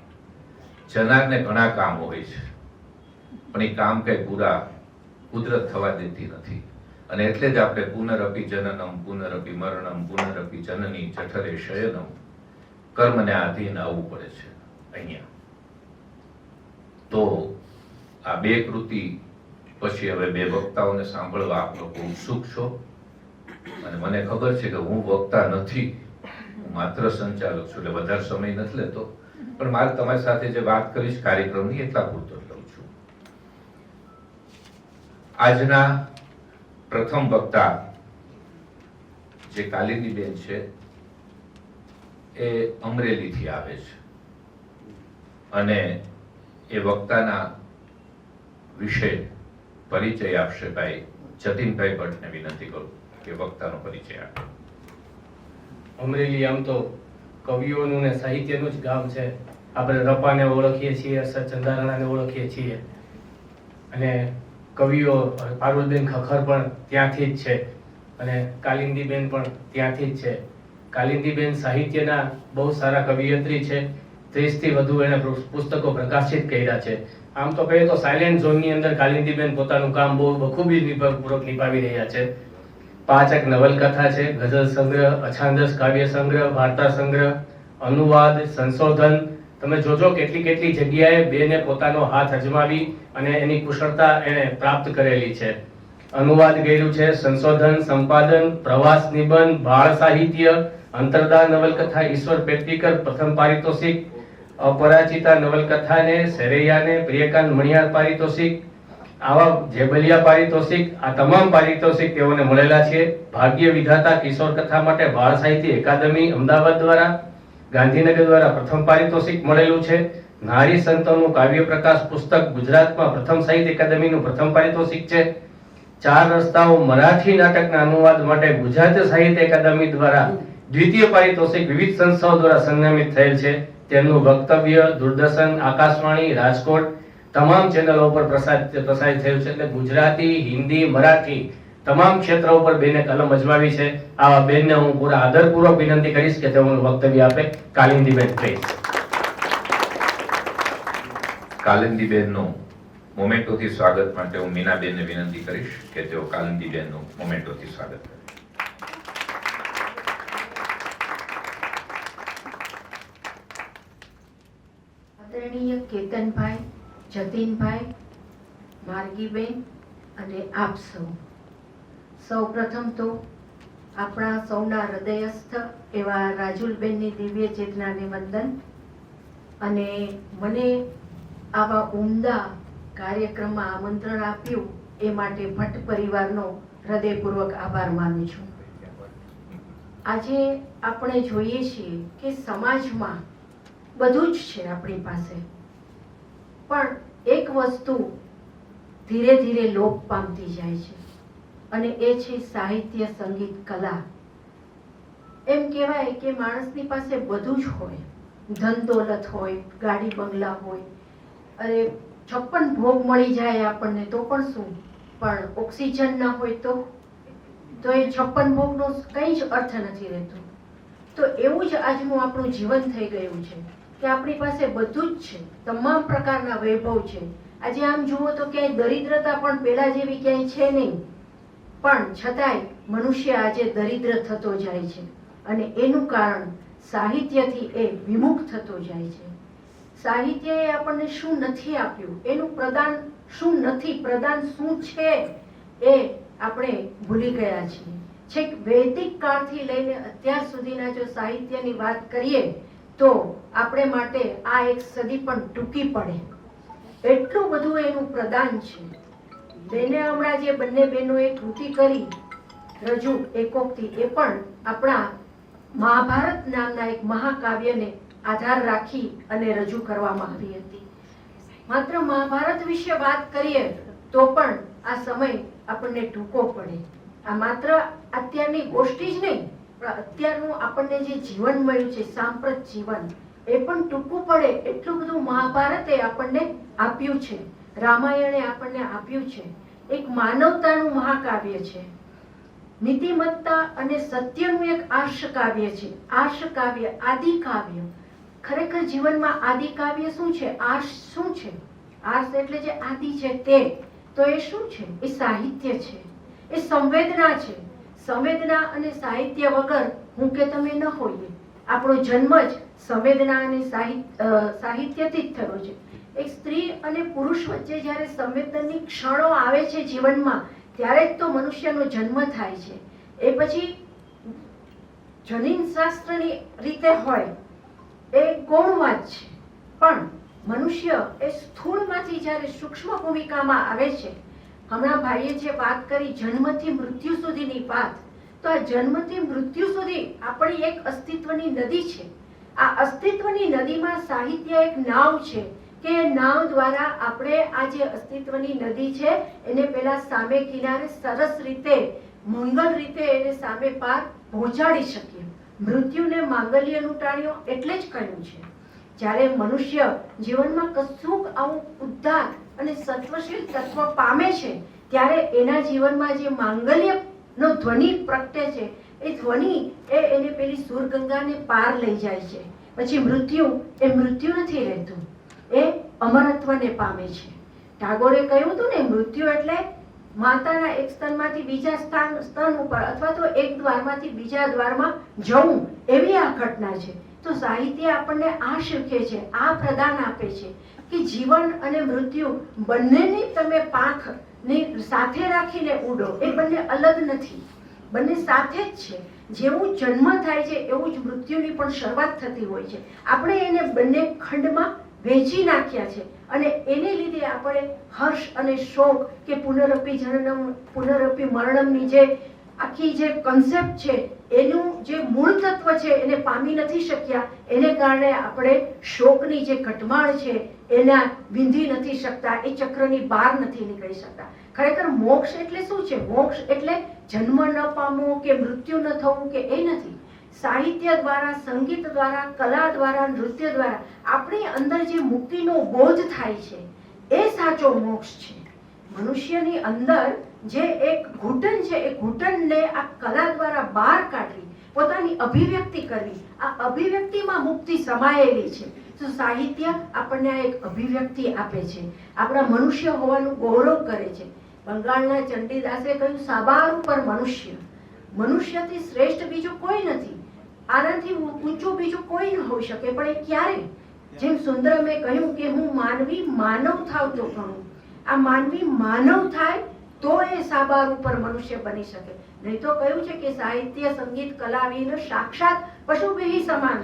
જનારને ઘણા કામ હોય છે, પણ એ કામ કઈ પૂરા કુદરત થવા દેતી નથી. અને એટલે જ આપણે પુનરપી જનનમ પુનરપી મરણમ પુનરપી જનની જઠરે શયનમ કર્મને આધીન આવવું પડે છે અહીંયા. તો આ 2 કૃતિ પછી હવે 2 વક્તાઓને સાંભળવા આપ લોકો ઉત્સુક છો. અને મને ખબર છે કે હું વક્તા નથી, હું માત્ર સંચાલક છું, એટલે વધારે સમય નથી લેતો. પણ મારે તમારી સાથે જે વાત કરીશ કાર્યક્રમની એટલા પૂરતો લઉં છું. આજના પ્રથમ વક્તા જે કાલિંદીબેન છે એ અમરેલીથી આવે છે અને એ વક્તાના વિશે પરિચય આપશે ભાઈ જતીનભાઈ ભટ્ટને વિનંતી કરું કે વક્તાનો પરિચય આપે. અમરેલી આમ તો કવિઓનું ને સાહિત્યનું જ ગામ છે. આપણે રપાને ઓળખીએ છીએ, અસર ચંદારાણાને ઓળખીએ છીએ, અને કવિઓ પારુલબેન ખખર પણ ત્યાંથી જ છે અને કાલિંદીબેન પણ ત્યાંથી જ છે. કાલિંદીબેન સાહિત્યના બહુ સારા કવિયત્રી છે. 30 થી વધુ એણે પુસ્તકો પ્રકાશિત કર્યા છે. આમ તો કહીએ તો સાયલેન્ટ ઝોનની અંદર કાલિંદીબેન પોતાનું કામ બહુ બખૂબીપૂર્વક નિભાવી રહ્યા છે. 5 એક નવલકથા છે, ગઝલ સંગ્રહ, અછાંદસ કાવ્ય સંગ્રહ, વાર્તા સંગ્રહ, અનુવાદ, સંશોધન. તમે જોજો કેટલી જગ્યાએ બેને પોતાનો હાથ અજમાવી અને એની કુશળતા એને પ્રાપ્ત કરેલી છે. અનુવાદ કર્યું છે, સંશોધન, સંપાદન, પ્રવાસ નિબંધ, બાળ સાહિત્ય, અંતરદાન નવલકથા ઈશ્વર પેટવીકર પ્રથમ પારિતોષિક, અપરાજિતા નવલકથાને સેરૈયાને પ્રિયકાંત મણિયાર પારિતોષિક, આવા જેબલિયા પારિતોષિક, આ તમામ પારિતોષિક તેઓને મળેલા છે. ભાગ્ય વિધાતા કિશોર કથા માટે બાળ સાહિત્ય એકાદમી અમદાવાદ દ્વારા, ગાંધીનગર દ્વારા પ્રથમ પારિતોષિક મળેલું છે. નારી સંતોનું કાવ્ય પ્રકાશ પુસ્તક ગુજરાતમાં પ્રથમ સાહિત્ય એકાદમીનું પ્રથમ પારિતોષિક છે. 4 રસ્તાઓ મરાઠી નાટકના અનુવાદ માટે ગુજરાત સાહિત્ય એકાદમી દ્વારા દ્વિતીય પારિતોષિક વિવિધ સંસ્થાઓ દ્વારા સન્માનિત થયેલ છે. તેમનું વક્તવ્ય દૂરદર્શન, આકાશવાણી, રાજકોટ તમામ ચેનલો પર પ્રસારિત થયું છે. એટલે ગુજરાતી, હિન્દી, મરાઠી તમામ ક્ષેત્રો ઉપર બેને કલમ અજમાવી છે. આવા બેનને હું પૂરા આદરપૂર્વક વિનંતી કરીશ કે તેઓનું વક્તવ્ય આપે. કાલિંદીબેન પ્લીઝ. કાલિંદીબેનનું મોમેન્ટોથી સ્વાગત માટે હું મીનાબેનને વિનંતી કરીશ કે તેઓ કાલિંદીબેનનું મોમેન્ટોથી સ્વાગત કરે. આદરણીય કેતનભાઈ, જતીનભાઈ, માર્ગીબેન અને આપ સૌપ્રથમ તો આપણા સૌના હૃદયસ્થ એવા રાજુલબેનની દિવ્ય ચેતનાને વંદન. અને મને આવા ઉમદા કાર્યક્રમમાં આમંત્રણ આપ્યું એ માટે ભટ્ટ પરિવારનો હૃદયપૂર્વક આભાર માનું છું. આજે આપણે જોઈએ છીએ કે સમાજમાં બધું જ છે આપણી પાસે, પણ એક વસ્તુ ધીરે ધીરે લોપ પામતી જાય છે અને એ છે સાહિત્ય, સંગીત, કલા. એમ કહેવાય કે માણસની પાસે બધું જ હોય, ધન દોલત હોય, ગાડી બંગલા હોય, અરે 56 ભોગ મળી જાય આપણને તો પણ શું, પણ ઓક્સિજન ના હોય તો એ 56 ભોગનો કંઈ જ અર્થ નથી રહેતો. તો એવું જ આજનું આપણું જીવન થઈ ગયું છે કે આપણી પાસે બધું જ છે, તમામ પ્રકારના વૈભવ છે. આજે આમ જુઓ તો ક્યાંય દરિદ્રતા પણ પેલા જેવી ક્યાંય છે નહીં, પણ છતાંય મનુષ્ય આજે દરિદ્ર થતો જાય છે અને એનું કારણ સાહિત્યથી એ વિમુખ થતો જાય છે. સાહિત્યએ આપણને શું નથી આપ્યું, એનું પ્રદાન શું નથી, પ્રદાન શું છે એ આપણે ભૂલી ગયા છીએ. છેક વૈદિક કાળથી લઈને અત્યાર સુધીના જો સાહિત્યની વાત કરીએ તો આપણે માટે આ એક સદી પણ ટૂંકી પડે, એટલું બધું એનું પ્રદાન છે. બેને હમણાં જે બંને બહેનોએ કૃતિ કરી રજૂ એકોકથી, એ પણ આપણા મહાભારત નામના એક મહાકાવ્યને આધાર રાખી અને રજૂ કરવામાં આવી હતી. માત્ર મહાભારત વિશે વાત કરીએ તો પણ આ સમય આપણને ટૂંકો પડે. આ માત્ર અત્યારની ગોષ્ઠી જ નહીં, પણ અત્યારનું આપણને જે જીવન મળ્યું છે, સાંપ્રત જીવન, એ પણ ટૂંકું પડે એટલું બધું મહાભારતે આપણને આપ્યું છે, રામાયણે આપણને આપ્યું છે. એક માનવતાનું મહાકાવ્ય છે, નીતિમત્તા અને સત્યનું એક આર્ષ કાવ્ય છે. આર્ષ કાવ્ય, આદિ કાવ્ય, ખરેખર જીવનમાં આદિ કાવ્ય શું છે? આર્ષ શું છે? આર્ષ એટલે જે આદિ છે તે, તો એ શું છે? એ સાહિત્ય છે, એ સંવેદના છે. સંવેદના અને સાહિત્ય વગર હું કે તમે ન હોઈએ. આપણો જન્મ જ સંવેદના અને સાહિત્યથી જ થયો છે. એક સ્ત્રી અને પુરુષ વચ્ચે જ્યારે સંવેદનની ક્ષણો આવે છે જીવનમાં, ત્યારે જ તો મનુષ્યનો જન્મ થાય છે. એ પછી જનીન શાસ્ત્રની રીતે હોય એ ગૌણ વાત છે, પણ મનુષ્ય એ સ્થૂળમાંથી જ્યારે સૂક્ષ્મ ભૂમિકામાં આવે છે, હમણાં ભાઈએ જે વાત કરી જન્મથી મૃત્યુ સુધીની વાત, તો આ જન્મથી મૃત્યુ સુધી આપણી એક અસ્તિત્વની નદી છે. આ અસ્તિત્વની નદીમાં સાહિત્ય એક નાવ છે કે એ નાવ દ્વારા આપણે આ જે અસ્તિત્વની નદી છે એને પેલા સામે કિનારે સરસ રીતે મંગલ રીતે એને સામે પાર પહોંચાડી શકીએ. મૃત્યુને માંગલ્યનું ટાણ્યો એટલે જ કહ્યું છે. જ્યારે મનુષ્ય જીવનમાં કશુંક આવું ઉદ્ધાર અને સત્વશીલ તત્વ પામે છે, ત્યારે એના જીવનમાં જે માંગલ્યનો ધ્વનિ પ્રગટે છે, એ ધ્વનિ એને પેલી સુરગંગાને પાર લઈ જાય છે. પછી મૃત્યુ એ મૃત્યુ નથી રહેતું, એ અમરત્વને પામે છે. ટાગોરે કહ્યું હતું ને, મૃત્યુ એટલે માતાના એક સ્તનમાંથી બીજા સ્તન ઉપર અથવા તો એક દ્વારમાંથી બીજા દ્વારમાં જવું, એવી આ ઘટના છે. તો સાહિત્ય આપણને આ શીખે છે, આ પ્રદાન આપે છે કે જીવન અને મૃત્યુ બંનેની તમે પાંખની સાથે રાખીને ઉડો. એ બંને અલગ નથી, બંને સાથે જ છે. જેવું જન્મ થાય છે એવું જ મૃત્યુની પણ શરૂઆત થતી હોય છે. આપણે એને બંને ખંડમાં વહેંચી નાખ્યા છે અને એને લીધે આપણે હર્ષ અને શોક કે પુનરપી જનનમ પુનરપી મરણમની જે આખી જે કન્સેપ્ટ છે, એનું જે મૂળ તત્વ છે એને પામી નથી શક્યા. એને કારણે આપણે શોકની જે ઘટમાળ છે એના વિંધી નથી શકતા, એ ચક્રની બહાર નથી નીકળી શકતા. ખરેખર મોક્ષ એટલે શું છે? મોક્ષ એટલે જન્મ ન પામવો કે મૃત્યુ ન થવું કે એ નથી. સાહિત્ય દ્વારા, સંગીત દ્વારા, કલા દ્વારા, નૃત્ય દ્વારા આપણી અંદર જે મુક્તિનો બોધ થાય છે એ સાચો મોક્ષ છે. મનુષ્યની અંદર જે એક ઘૂંટણ છે, એ ઘૂંટણને આ કલા દ્વારા બહાર કાઢવી, પોતાની અભિવ્યક્તિ કરવી, આ અભિવ્યક્તિમાં મુક્તિ સમાયેલી છે. તો સાહિત્ય આપણને આ એક અભિવ્યક્તિ આપે છે, આપણા મનુષ્ય હોવાનું ગૌરવ કરે છે. બંગાળના ચંડીદાસે કહ્યું, સાબાર ઉપર મનુષ્ય, મનુષ્યથી શ્રેષ્ઠ બીજું કોઈ નથી, આનાથી ઊંચું બીજું કોઈ ન હોઈ શકે. પણ એ ક્યારે? જેમ સુંદરમે કહ્યું કે હું માનવી માનવ થાવ તો ઘણું. આ માનવી માનવ થાય તો એ સાબાર ઉપર મનુષ્ય બની શકે. નહીં તો કહ્યું છે કે સાહિત્ય સંગીત કલા વિન સાક્ષાત પશુભિ સમાન.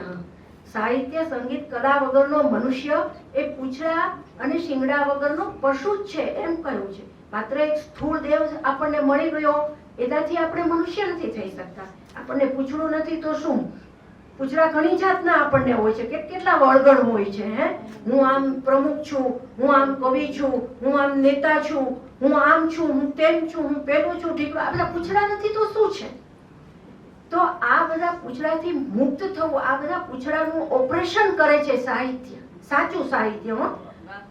સાહિત્ય સંગીત કલા વગરનો મનુષ્ય એ પૂંછડા અને શિંગડા વગરનો પશુ જ છે, એમ કહ્યું છે. માત્ર એક સ્થૂળ દેવ આપણને મળી ગયો એનાથી આપણે મનુષ્ય નથી થઈ શકતા. આપણને પૂંછડું નથી તો શું? પૂંછડા ઘણી જાતના આપણને હોય છે, કેટલા વળગણ હોય છે. હું આમ પ્રમુખ છું, હું આમ કવિ છું, હું આમ નેતા છું, હું આમ છું, હું તેમ છું, હું પેલું છું, ઢીકલું. આ બધા પૂંછડા નથી તો શું છે? તો આ બધા પૂંછડાથી મુક્ત થવું, આ બધા પૂંછડાનું ઓપરેશન કરે છે સાહિત્ય. સાચું સાહિત્ય.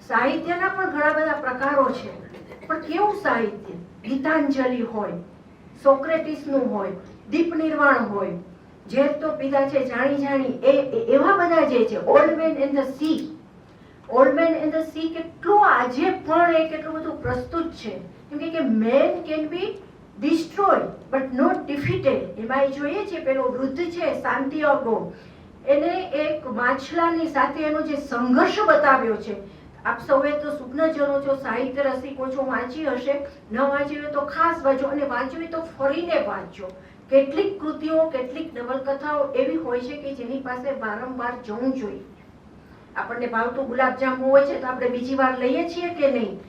સાહિત્યના પણ ઘણા બધા પ્રકારો છે, પણ કેવું સાહિત્ય? ગીતાંજલિ હોય, સોક્રેટિસનું હોય, દીપ નિર્વાણ હોય, ઝેર તો પીધા છે જાણી જાણી, એવા બધા જે છે. Old man and the sea, old man and the sea કેટલું આજે પણ એ કેટલું બધું પ્રસ્તુત છે. કેમ કે man can be destroy but not defeated. એમાં એ જોઈએ છે પેલો વૃદ્ધ છે સાન્ટિયાગો, એને એક માછલાની સાથે એનો જે સંઘર્ષ બતાવ્યો છે. આપ સૌએ તો સુજ્ઞજનો છો, સાહિત્ય રસિકો છો, વાંચી હશે. ન વાંચી હોય તો ખાસ વાંચો, અને વાંચવી તો ફરીને વાંચો. કેટલીક કૃતિઓ, કેટલીક નવલકથાઓ એવી હોય છે કે જેની પાસે વારંવાર જવું જોઈએ. આપણને ભાવતું ગુલાબજાંબુ હોય છે તો આપણે બીજી વાર લઈએ છીએ કે નહીં?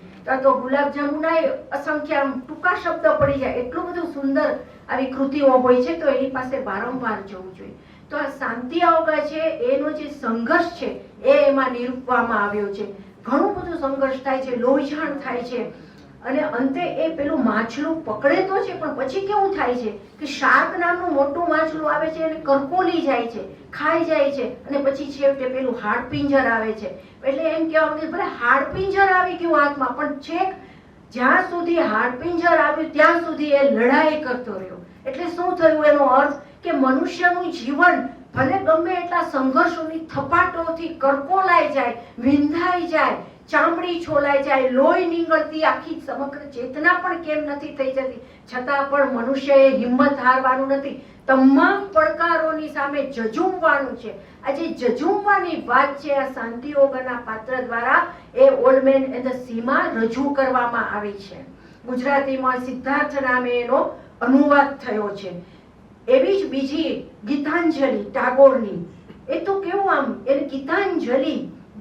તો ગુલાબજાંબુના અસંખ્ય ટૂંકા શબ્દ પડી જાય, એટલું બધું સુંદર આવી કૃતિઓ હોય છે, તો એની પાસે વારંવાર જવું જોઈએ. તો આ શાંતિયાઓગા છે, એનો જે સંઘર્ષ છે એ એમાં નિરૂપવામાં આવ્યો છે. ઘણું બધું સંઘર્ષ થાય છે, લોહીઝાણ થાય છે, અને અંતે એ પેલું માછલું પકડે તો છે, પણ પછી કેવું થાય છે કે શાર્ક નામનું મોટું માછલું આવે છે, એને કરકોલી જાય છે, ખાઈ જાય છે, અને પછી છેવટે પેલું હાડપિંજર આવે છે. એટલે એમ કહેવા માંગે ભલે હાડપિંજર આવી ગયું હાથમાં, પણ છેક જ્યાં સુધી હાડપિંજર આવ્યું ત્યાં સુધી એ લડાઈ કરતો રહ્યો. એટલે શું થયું? એનો અર્થ કે મનુષ્યનું જીવન ભલે ગમે એટલા સંઘર્ષોની થપાટોથી કરકોલાઈ જાય, વિંધાઈ જાય, ચામડી છોલાઈ જાય, લોહી નીંગળતી આખી સમગ્ર ચેતના પણ કેમ નથી થઈ જતી, છતાં પણ મનુષ્યએ હિંમત હારવાનું નથી. તમામ પડકારોની સામે જજુમવાનું છે. આજે જજુમવાની વાત છે આ શાંતિયોગના પાત્ર દ્વારા એ ઓલ્ડ મેન એન્ડ ધ સીમાં રજૂ કરવામાં આવી છે. ગુજરાતીમાં સિદ્ધાર્થ નામે એનો અનુવાદ થયો છે. એવી જ બીજી ગીતાંજલિ ટાગોરની, એ તો કેવું આમ એને ગીતાંજલિ,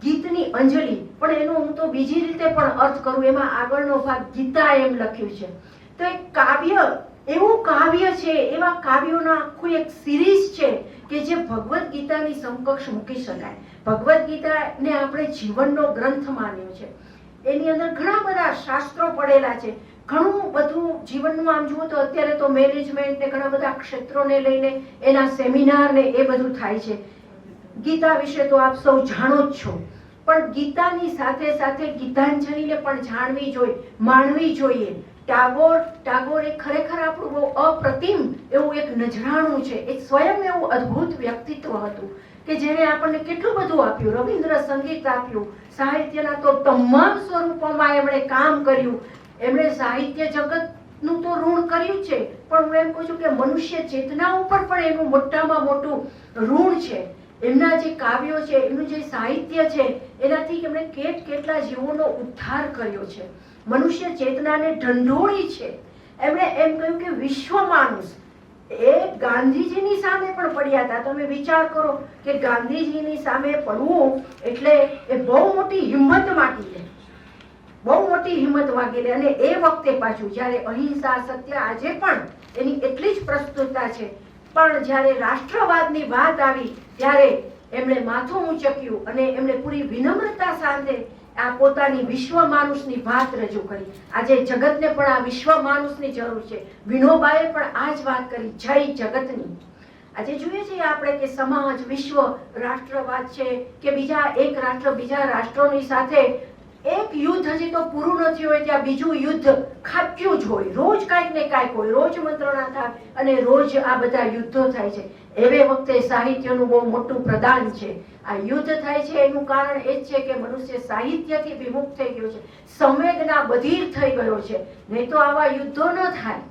ગીતની અંજલિ, પણ એનો હું તો બીજી રીતે પણ અર્થ કરું. એમાં આગળનો ભાગ ગીતા એમ લખ્યું છે. તો એક કાવ્ય, એવું કાવ્ય છે, એવા કાવ્યોનો આખું એક સિરીઝ છે કે જે ભગવદ્ ગીતાની સમકક્ષ મૂકી શકાય. ભગવદ્ ગીતાને આપણે જીવનનો ગ્રંથ માન્યો છે. એની અંદર ઘણા બધા શાસ્ત્રો પડેલા છે, ઘણું બધું જીવનનું આમ જુઓ તો અત્યારે તો મેનેજમેન્ટ ને ઘણા બધા ક્ષેત્રોને લઈને એના સેમિનાર ને એ બધું થાય છે. ગીતા વિશે તો આપ સૌ જાણો જ છો, પણ ગીતાની સાથે સાથે ગીતાંજલિને પણ જાણવી જોઈએ, માણવી જોઈએ. ટાગોર એ ખરેખર આપણું બહુ અપ્રતિમ એવું એક નજરાણું છે. એક સ્વયં એવું અદ્ભુત વ્યક્તિત્વ હતું કે જેણે આપણને કેટલું બધું આપ્યું. રવિન્દ્ર સંગીત આપ્યું, સાહિત્યના તો તમામ સ્વરૂપોમાં એમણે કામ કર્યું. એમણે સાહિત્ય જગતનું તો ઋણ કર્યું છે, પણ હું એમ કહું છું કે મનુષ્ય ચેતના ઉપર પણ એનું મોટામાં મોટું ઋણ છે. એમના જે કાવ્યો છે, એમનું જે સાહિત્ય છે, એનાથી એમણે કેટલા જીવોનો ઉદ્ધાર કર્યો છે, મનુષ્ય ચેતનાને ઢંઢોળી છે. એમણે એમ કહ્યું કે વિશ્વ માણસ એ ગાંધીજીની સામે પણ પડ્યા હતા. તમે વિચાર કરો કે ગાંધીજીની સામે પડવું એટલે એ બહુ મોટી હિંમત માંગી લે, બહુ મોટી હિંમત માંગી લે. અને એ વખતે પાછું જ્યારે અહિંસા, સત્ય આજે પણ એની એટલી જ પ્રસ્તુતતા છે, પણ જ્યારે રાષ્ટ્રવાદની વાત આવી ત્યારે એમણે માથું ઊંચક્યું અને એમણે પૂરી વિનમ્રતા સાથે આ પોતાની વિશ્વ માનુષની વાત રજૂ કરી. આજે જગતને પણ આ વિશ્વ માનુષની જરૂર છે. વિનોબાએ પણ આ જ વાત કરી, જય જગતની. આજે જોઈએ છીએ આપણે કે સમાજ, વિશ્વ, રાષ્ટ્રવાદ છે કે બીજા એક રાષ્ટ્ર બીજા રાષ્ટ્રોની સાથે એક યુદ્ધ હજી તો પૂરું નથી હોય ત્યાં બીજું યુદ્ધ ખાબક્યું જ હોય. રોજ કાંઈક ને કાંઈક હોય, રોજ મંત્રણા થાય અને રોજ આ બધા યુદ્ધો થાય છે. એવે વખતે સાહિત્યનું બહુ મોટું પ્રદાન છે. આ યુદ્ધ થાય છે એનું કારણ એ જ છે કે મનુષ્ય સાહિત્યથી વિમુખ થઈ ગયો છે, સંવેદના બધિર થઈ ગયો છે. નહીં તો આવા યુદ્ધો ન થાય.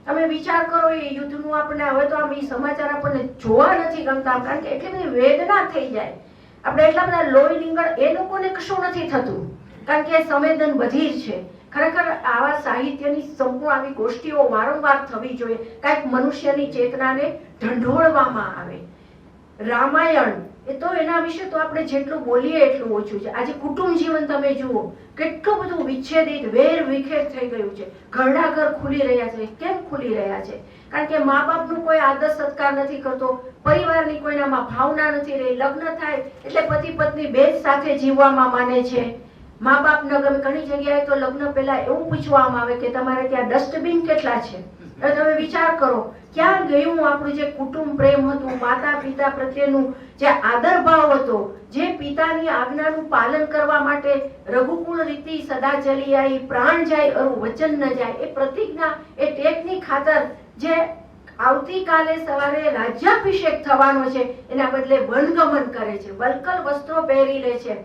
તમે વિચાર કરો એ યુદ્ધનું આપણને હવે તો આમ એ સમાચાર આપણને જોવા નથી ગમતા, કારણ કે એટલી બધી વેદના થઈ જાય. આપણે એટલા બધા લોહી લીંગણ, એ લોકોને કશું નથી થતું કારણ કે સંવેદન બધિર છે. ખરેખર આવા સાહિત્યની સંપૂર્ણ આવી ગોષ્ઠીઓ વારંવાર થવી જોઈએ, કાંઈક મનુષ્યની ચેતનાને ઢંઢોળવામાં આવે. રામાયણ એ તો એના વિશે તો આપણે જેટલું બોલીએ એટલું ઓછું છે. આજે કુટુંબ જીવન તમે જુઓ, કેટલું બધું વિચ્છેદિત, વેર વિખેર થઈ ગયું છે. ઘરડા ઘર ખુલી રહ્યા છે. કેમ ખુલી રહ્યા છે? કારણ કે મા બાપનું કોઈ આદર સત્કાર નથી કરતો, પરિવારની કોઈનામાં ભાવના નથી રહી. લગ્ન થાય એટલે પતિ પત્ની બે જ સાથે જીવવામાં માને છે. મા બાપ ન ગમે, ઘણી જગ્યાએ તો લગ્ન પહેલા એવું પૂછવામાં આવે કે તમારે ત્યાં ડસ્ટબિન કેટલા છે. તમે વિચાર કરો ક્યાં ગયું આપણું જે કુટુંબ પ્રેમ હતું, માતા પિતા પ્રત્યેનું જે આદર ભાવ હતો, જે પિતાની આજ્ઞાનું પાલન કરવા માટે રઘુકુળ રીતિ સદા ચલી આવી, પ્રાણ જાય અરુ વચન ન જાય, એ પ્રતિજ્ઞા, એ ટેકની ખાતર જે આવતીકાલે સવારે રાજ્યાભિષેક થવાનો છે એના બદલે વનગમન કરે છે, વલ્કલ વસ્ત્રો પહેરી લે છે.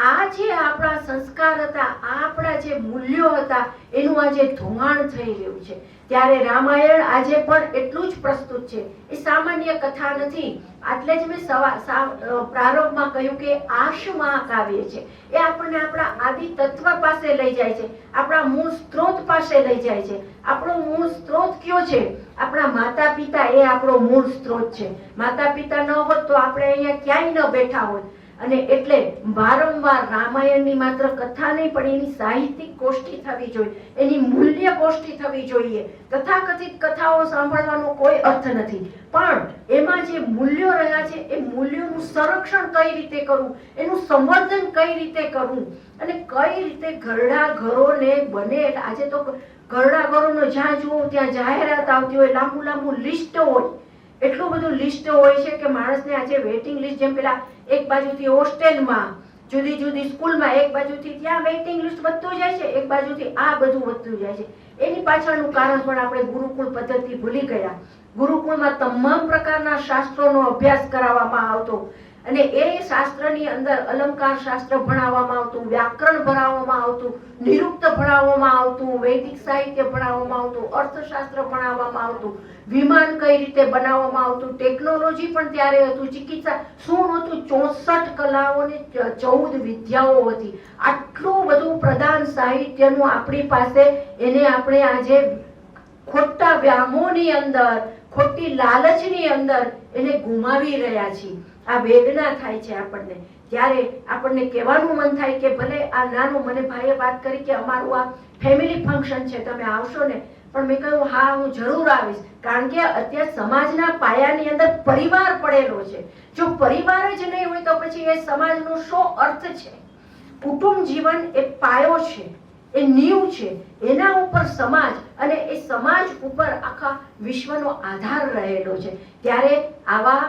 આ જે આપણા સંસ્કાર હતા, આપણા જે મૂલ્યો હતા, એનું આજે ધોવાણ થઈ રહ્યું છે. ત્યારે રામાયણ આજે પણ એટલું જ પ્રસ્તુત છે. એ સામાન્ય કથા નથી. એટલે જ મેં પ્રારંભમાં કહ્યું કે આશ મહાકાવ્ય છે. એ આપણને આપણા આદિ તત્વ પાસે લઈ જાય છે, આપણા મૂળ સ્ત્રોત પાસે લઈ જાય છે. આપણો મૂળ સ્ત્રોત કયો છે? આપણા માતા પિતા, એ આપણો મૂળ સ્ત્રોત છે. માતા પિતા ન હોત તો આપણે અહીંયા ક્યાંય ન બેઠા હોત. અને એટલે વારંવાર રામાયણની માત્ર કથા નહીં પણ એની સાહિત્યિક ગોષ્ઠી થવી જોઈએ, એની મૂલ્ય ગોષ્ઠી થવી જોઈએ. તથાકથિત કથાઓ સાંભળવાનો કોઈ અર્થ નથી, પણ એમાં જે મૂલ્યો રહ્યા છે એ મૂલ્યોનું સંરક્ષણ કઈ રીતે કરવું, એનું સંવર્ધન કઈ રીતે કરવું અને કઈ રીતે ઘરડા ઘરોને બને. આજે તો ઘરડા ઘરોનો જ્યાં જુઓ ત્યાં જાહેરાત આવતી હોય, લાંબુ લાંબુ લિસ્ટ હોય, એટલું બધું લિસ્ટ હોય છે કે માણસને આજે વેઇટિંગ લિસ્ટ, જેમ પેલા એક બાજુથી હોસ્ટેલમાં, જુદી જુદી સ્કૂલમાં એક બાજુથી ત્યાં વેઇટિંગ લિસ્ટ વધતું જાય છે, એક બાજુથી આ બધું વધતું જાય છે. એની પાછળનું કારણ પણ આપણે ગુરુકુળ પદ્ધતિ ભૂલી ગયા. ગુરુકુળમાં તમામ પ્રકારના શાસ્ત્રોનો અભ્યાસ કરાવવામાં આવતો અને એ શાસ્ત્રની અંદર અલંકાર શાસ્ત્ર ભણાવવામાં આવતું, વ્યાકરણ ભણાવવામાં આવતું, નિરુક્ત ભણાવવામાં આવતું, વૈદિક સાહિત્ય ભણાવવામાં આવતું, અર્થશાસ્ત્ર ભણાવવામાં આવતું, વિમાન કઈ રીતે બનાવવામાં આવતું, ટેકનોલોજી પણ ત્યારે હતું, ચિકિત્સા શું હતું, 64 કલાઓ ને 14 વિદ્યાઓ હતી. આટલું બધું પ્રધાન સાહિત્યનું આપણી પાસે, એને આપણે આજે ખોટા વ્યામોની અંદર, ખોટી લાલચની અંદર એને ગુમાવી રહ્યા છીએ. આ વેદના થાય છે આપણને. ત્યારે આપણને કહેવાનું મન થાય કે ભલે આ નાનું, મને ભાઈએ વાત કરી કે અમારું આ ફેમિલી ફંક્શન છે, તમે આવશો ને? પણ મેં કહ્યું હા, હું જરૂર આવીશ, કારણ કે અત્યારે સમાજના પાયાની અંદર પરિવાર પડેલો છે. જો પરિવાર જ નહીં હોય તો પછી એ સમાજનો શું અર્થ છે? કુટુંબ જીવન એ પાયો છે, એ નીવ છે, એના ઉપર સમાજ અને એ સમાજ ઉપર આખા વિશ્વનો આધાર રહેલો છે. ત્યારે આવા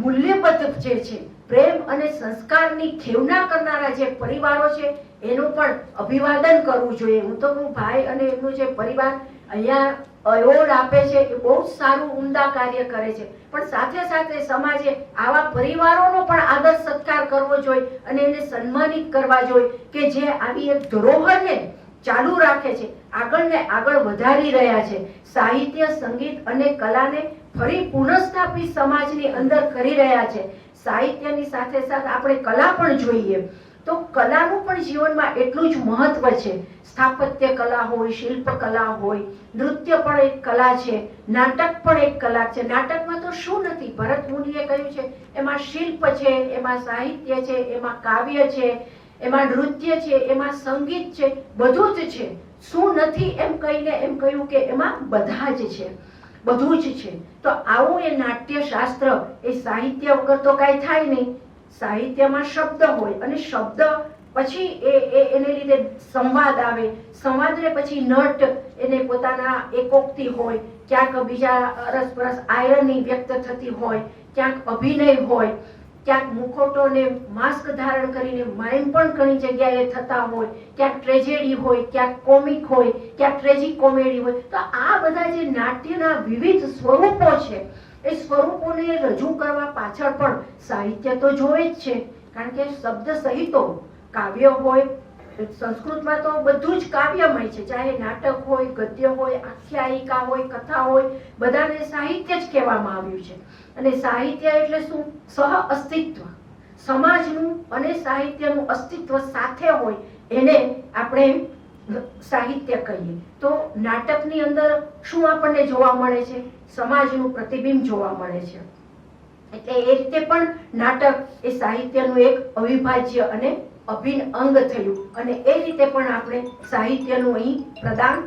મૂલ્યબદ્ધ જે છે, પ્રેમ અને સંસ્કારની ખેવના કરનારા જે પરિવારો છે એનું પણ અભિવાદન કરવું જોઈએ. હું તો કહું ભાઈ અને એમનું જે પરિવાર અહીંયા એવોર્ડ આપે છે એ બહુ જ સારું ઉમદા કાર્ય કરે છે, પણ સાથે સાથે સમાજે આવા પરિવારોનો પણ આદર સત્કાર કરવો જોઈએ અને એને સન્માનિત કરવા જોઈએ કે જે આવી એક ધરોહરને ચાલુ રાખે છે, આગળ ને આગળ વધારી રહ્યા છે. સાહિત્ય, સંગીત અને કલાને ફરી પુનઃસ્થાપિત સમાજની અંદર કરી રહ્યા છે. સાહિત્યની સાથે સાથે આપણે કલા પણ જોઈએ તો કલાનું પણ જીવનમાં એટલું જ મહત્વ છે. સ્થાપત્ય કલા હોય, શિલ્પ કલા હોય, નૃત્ય પણ એક કલા છે, નાટક પણ એક કલા છે. નાટકમાં તો શું નથી, ભરત મુનિએ કહ્યું છે એમાં શિલ્પ છે, એમાં સાહિત્ય છે, એમાં કાવ્ય છે, એમાં નૃત્ય છે, એમાં સંગીત છે, બધું જ છે. શું નથી એમ કહીને એમ કહ્યું કે એમાં બધા જ છે, બધું જ છે. તો આવું એ નાટ્ય શાસ્ત્ર, એ સાહિત્ય વગર તો કાંઈ થાય નહીં. સાહિત્યમાં શબ્દ હોય અને શબ્દ પછી એને લીધે સંવાદ આવે, સંવાદને પછી નટ એને પોતાના એકોક્તિ હોય, ક્યાંક બીજા અરસપરસ આયરની વ્યક્ત થતી હોય, ક્યાંક અભિનય હોય, ક્યાંક મુખોટો ને માસ્ક ધારણ કરીને માઇમ પણ ઘણી જગ્યાએ થતા હોય, ક્યાંક ટ્રેજેડી હોય, ક્યાંક કોમિક હોય, ક્યાંક ટ્રેજિક કોમેડી હોય. તો આ બધા જે નાટ્યના વિવિધ સ્વરૂપો છે એ સ્વરૂપોને રજૂ કરવા પાછળ પણ સાહિત્ય તો જોવે જ છે, કારણ કે શબ્દ સહિતો કાવ્ય હોય. સંસ્કૃતમાં તો બધું જ કાવ્યમય છે, ચાહે નાટક હોય, ગદ્ય હોય, આખ્યાયિકા હોય, કથા હોય, બધાને સાહિત્ય જ કહેવામાં આવ્યું છે. અને સાહિત્ય એટલે શું? સહ અસ્તિત્વ, સમાજનું અને સાહિત્યનું અસ્તિત્વ સાથે હોય એને આપણે સાહિત્ય કહીએ. તો નાટકની અંદર શું આપણને જોવા મળે છે? સમાજનું પ્રતિબિંબ જોવા મળે છે. એટલે એ રીતે પણ નાટક એ સાહિત્યનું એક અવિભાજ્ય અને અભિન્ન અંગ થયું અને એ રીતે પણ આપણે સાહિત્યનું અહીં પ્રદાન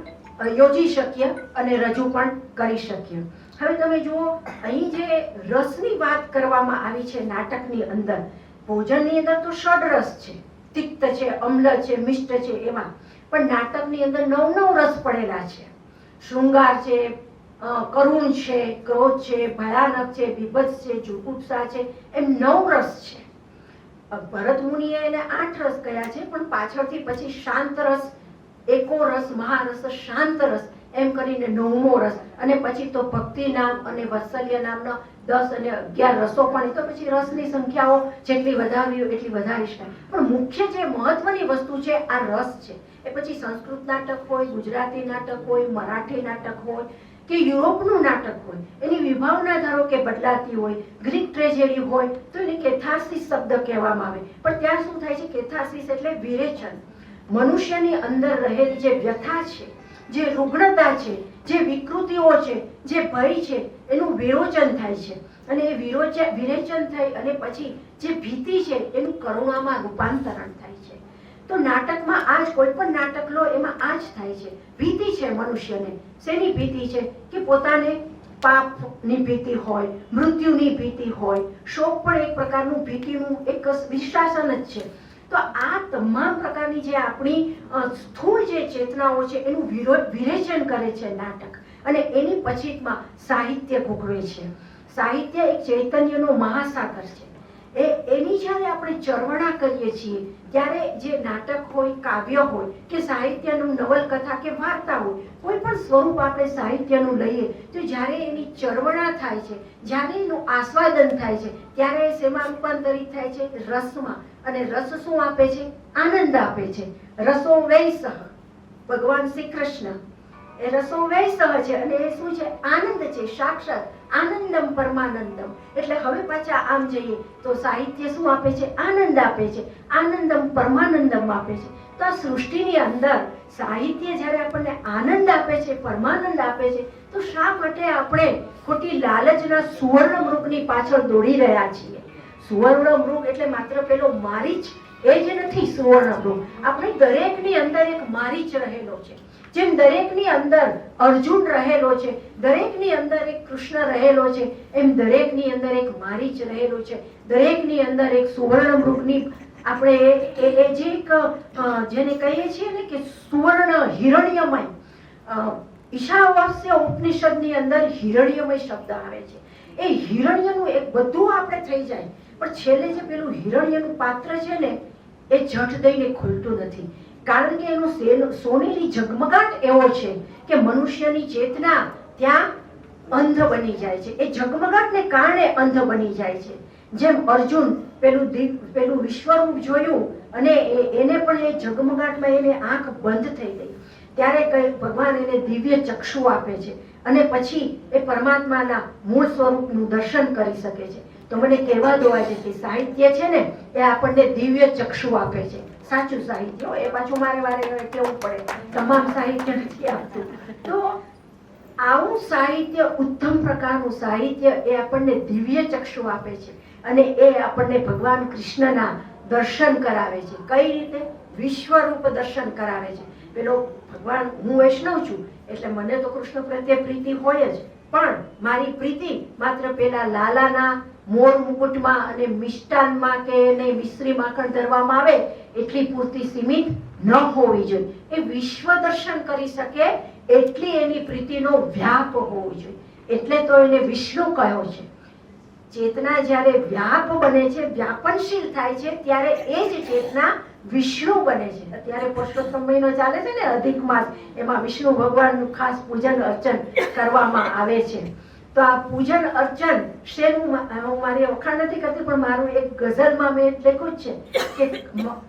યોજી શકીએ અને રજૂ પણ કરી શકીએ. હવે તમે જુઓ, અહીં જે રસની વાત કરવામાં આવી છે નાટકની અંદર, ભોજનની અંદર તો ષડરસ છે, તિક્ત છે, અમ્લ છે, મિષ્ટ છે, એમાં પણ નાટકની અંદર 9 રસ પડેલા છે. શૃંગાર છે, કરુણ છે, ક્રોધ છે, ભયાનક છે, બીભત્સ છે, જુગુપ્સા છે, એમ 9 રસ છે. ભરત મુનિએ એને 8 રસ કહ્યા છે, પણ પાછળથી પછી શાંત રસ, એકો રસ, મહારસ, શાંત રસ એમ કરીને 9મો રસ, અને પછી તો ભક્તિ નામ અને વાત્સલ્ય નામના 10 અને 11 રસો પણ. તો પછી રસની સંખ્યાઓ જેટલી વધારવી હોય એટલી વધારી શકાય, પણ મુખ્ય જે મહત્વની વસ્તુ છે આ રસ છે. એ પછી સંસ્કૃત નાટક હોય, ગુજરાતી નાટક હોય, મરાઠી નાટક હોય કે યુરોપનું નાટક હોય, એની વિભાવના ધારો કે બદલાતી હોય, ગ્રીક ટ્રેજેડી હોય તો એને કેથાર્સિસ શબ્દ કહેવામાં આવે. પણ ત્યાં શું થાય છે? કેથાર્સિસ એટલે વિરેચન, મનુષ્યની અંદર રહેલી જે વ્યથા છે, જે રુગ્ણતા છે, જે વિકૃતિઓ છે, જે ભય છે, એનું વિરોચન થાય છે. અને એ વિરેચન થઈ અને પછી જે ભીતિ છે એનું કરુણામાં રૂપાંતરણ થાય છે. તો નાટકમાં આ જ, કોઈ પણ નાટક લો એમાં આ જ થાય છે. ભીતિ છે મનુષ્યને. શેની ભીતિ છે? કે પોતાને પાપની ભીતિ હોય, મૃત્યુની ભીતિ હોય, શોક પણ એક પ્રકારનું ભીતિનું એક વિશાસન જ છે. તો આ તમામ પ્રકારની જે આપણી સ્થૂળ જે ચેતનાઓ છે એનું વિરેચન કરે છે નાટક, અને એની પછીમાં સાહિત્ય ભોગવે છે. સાહિત્ય એક ચૈતન્યનો મહાસાગર છે. એની જ્યારે આપણે ચરવણા કરીએ છીએ ત્યારે જે નાટક હોય, કાવ્ય હોય કે સાહિત્યનું નવલકથા કે વાર્તા હોય, કોઈ પણ સ્વરૂપ આપણે સાહિત્યનું લઈએ તો જ્યારે એની ચરવણા થાય છે, જ્યારે એનું આસ્વાદન થાય છે, ત્યારે શેમાં રૂપાંતરિત થાય છે? રસમાં. અને રસ શું આપે છે? આનંદ આપે છે. રસો વૈસહ, ભગવાન શ્રી કૃષ્ણ એ રસો વૈસહ છે અને એ શું છે? આનંદ છે, સાક્ષાત આનંદમ પરમાનંદમ. એટલે હવે પાછા આમ જઈએ તો સાહિત્ય શું આપે છે? આનંદ આપે છે, આનંદમ પરમાનંદમ આપે છે. તો આ સૃષ્ટિની અંદર સાહિત્ય જ્યારે આપણને આનંદ આપે છે, પરમાનંદ આપે છે, તો શા માટે આપણે ખોટી લાલચના સુવર્ણ મૃગની પાછળ દોડી રહ્યા છીએ? સુવર્ણ મૃગ એટલે માત્ર પેલો મારીચ એ જ નથી. સુવર્ણ મૃગ આપણે દરેકની અંદર એક મારીચ રહેલો છે. જેમ દરેકની અંદર અર્જુન રહેલો છે, દરેકની અંદર એક કૃષ્ણ રહેલો છે, એમ દરેકની અંદર એક મારીચ રહેલો છે. દરેકની અંદર એક સુવર્ણ મૃગની આપણે જે એક જેને કહીએ છીએ ને કે સુવર્ણ હિરણ્યમય, ઈશાવાસ્ય ઉપનિષદની અંદર હિરણ્યમય શબ્દ આવે છે. એ હિરણ્યનું એક બધું આપણે થઈ જાય, પણ છેલ્લે જે પેલું હિરણ્યનું પાત્ર છે ને એ જટ દઈને ખુલતું નથી. કારણ કે એનું સોનેરી ઝગમગાટ એવો છે કે મનુષ્યની ચેતના ત્યાં અંધ બની જાય છે. એ ઝગમગાટને કારણે અંધ બની જાય છે. જેમ અર્જુન પેલું વિશ્વરૂપ જોયું અને એને પણ એ ઝગમગાટમાં એને આંખ બંધ થઈ ગઈ, ત્યારે ભગવાન એને દિવ્ય ચક્ષુ આપે છે અને પછી એ પરમાત્માના મૂળ સ્વરૂપનું દર્શન કરી શકે છે. તો મને કહેવા દો આજે કે સાહિત્ય છે ને એ આપણને દિવ્ય ચક્ષુ આપે છે. સાચું સાહિત્ય, એ પાછું મારે વારે કહેવું પડે, તમામ સાહિત્ય નથી આપતું. તો આવું સાહિત્ય, ઉત્તમ પ્રકારનું સાહિત્ય એ આપણને દિવ્ય ચક્ષુ આપે છે અને એ આપણને ભગવાન કૃષ્ણના દર્શન કરાવે છે. કઈ રીતે? વિશ્વરૂપ દર્શન કરાવે છે. પેલો ભગવાન, હું વૈષ્ણવ છું એટલે મને તો કૃષ્ણ પ્રત્યે પ્રીતિ હોય જ, પણ મારી પ્રીતિ માત્ર પેલા લાલાના મોર મુકુટમાં અને મિષ્ટાનમાં કે એને મિશ્રી માખણ ધરવામાં આવે એટલી પૂરતી સીમિત ન હોવી જોઈએ. એ વિશ્વ દર્શન કરી શકે એટલી એની પ્રીતિનો વ્યાપ હોવો જોઈએ. એટલે તો એને વિષ્ણુ કહ્યો છે. ચેતના જ્યારે વ્યાપ બને છે, વ્યાપનશીલ થાય છે, ત્યારે એ જ ચેતના વિષ્ણુ બને છે. અત્યારે પુરુષોત્તમ મહિનો ચાલે છે ને, અધિક માસ, એમાં વિષ્ણુ ભગવાનનું ખાસ પૂજન અર્ચન કરવામાં આવે છે. તો આ પૂજન અર્ચન શેનું? હું મારી વખાણ નથી કરતી, પણ મારું એક ગઝલમાં મેં લખ્યું છે કે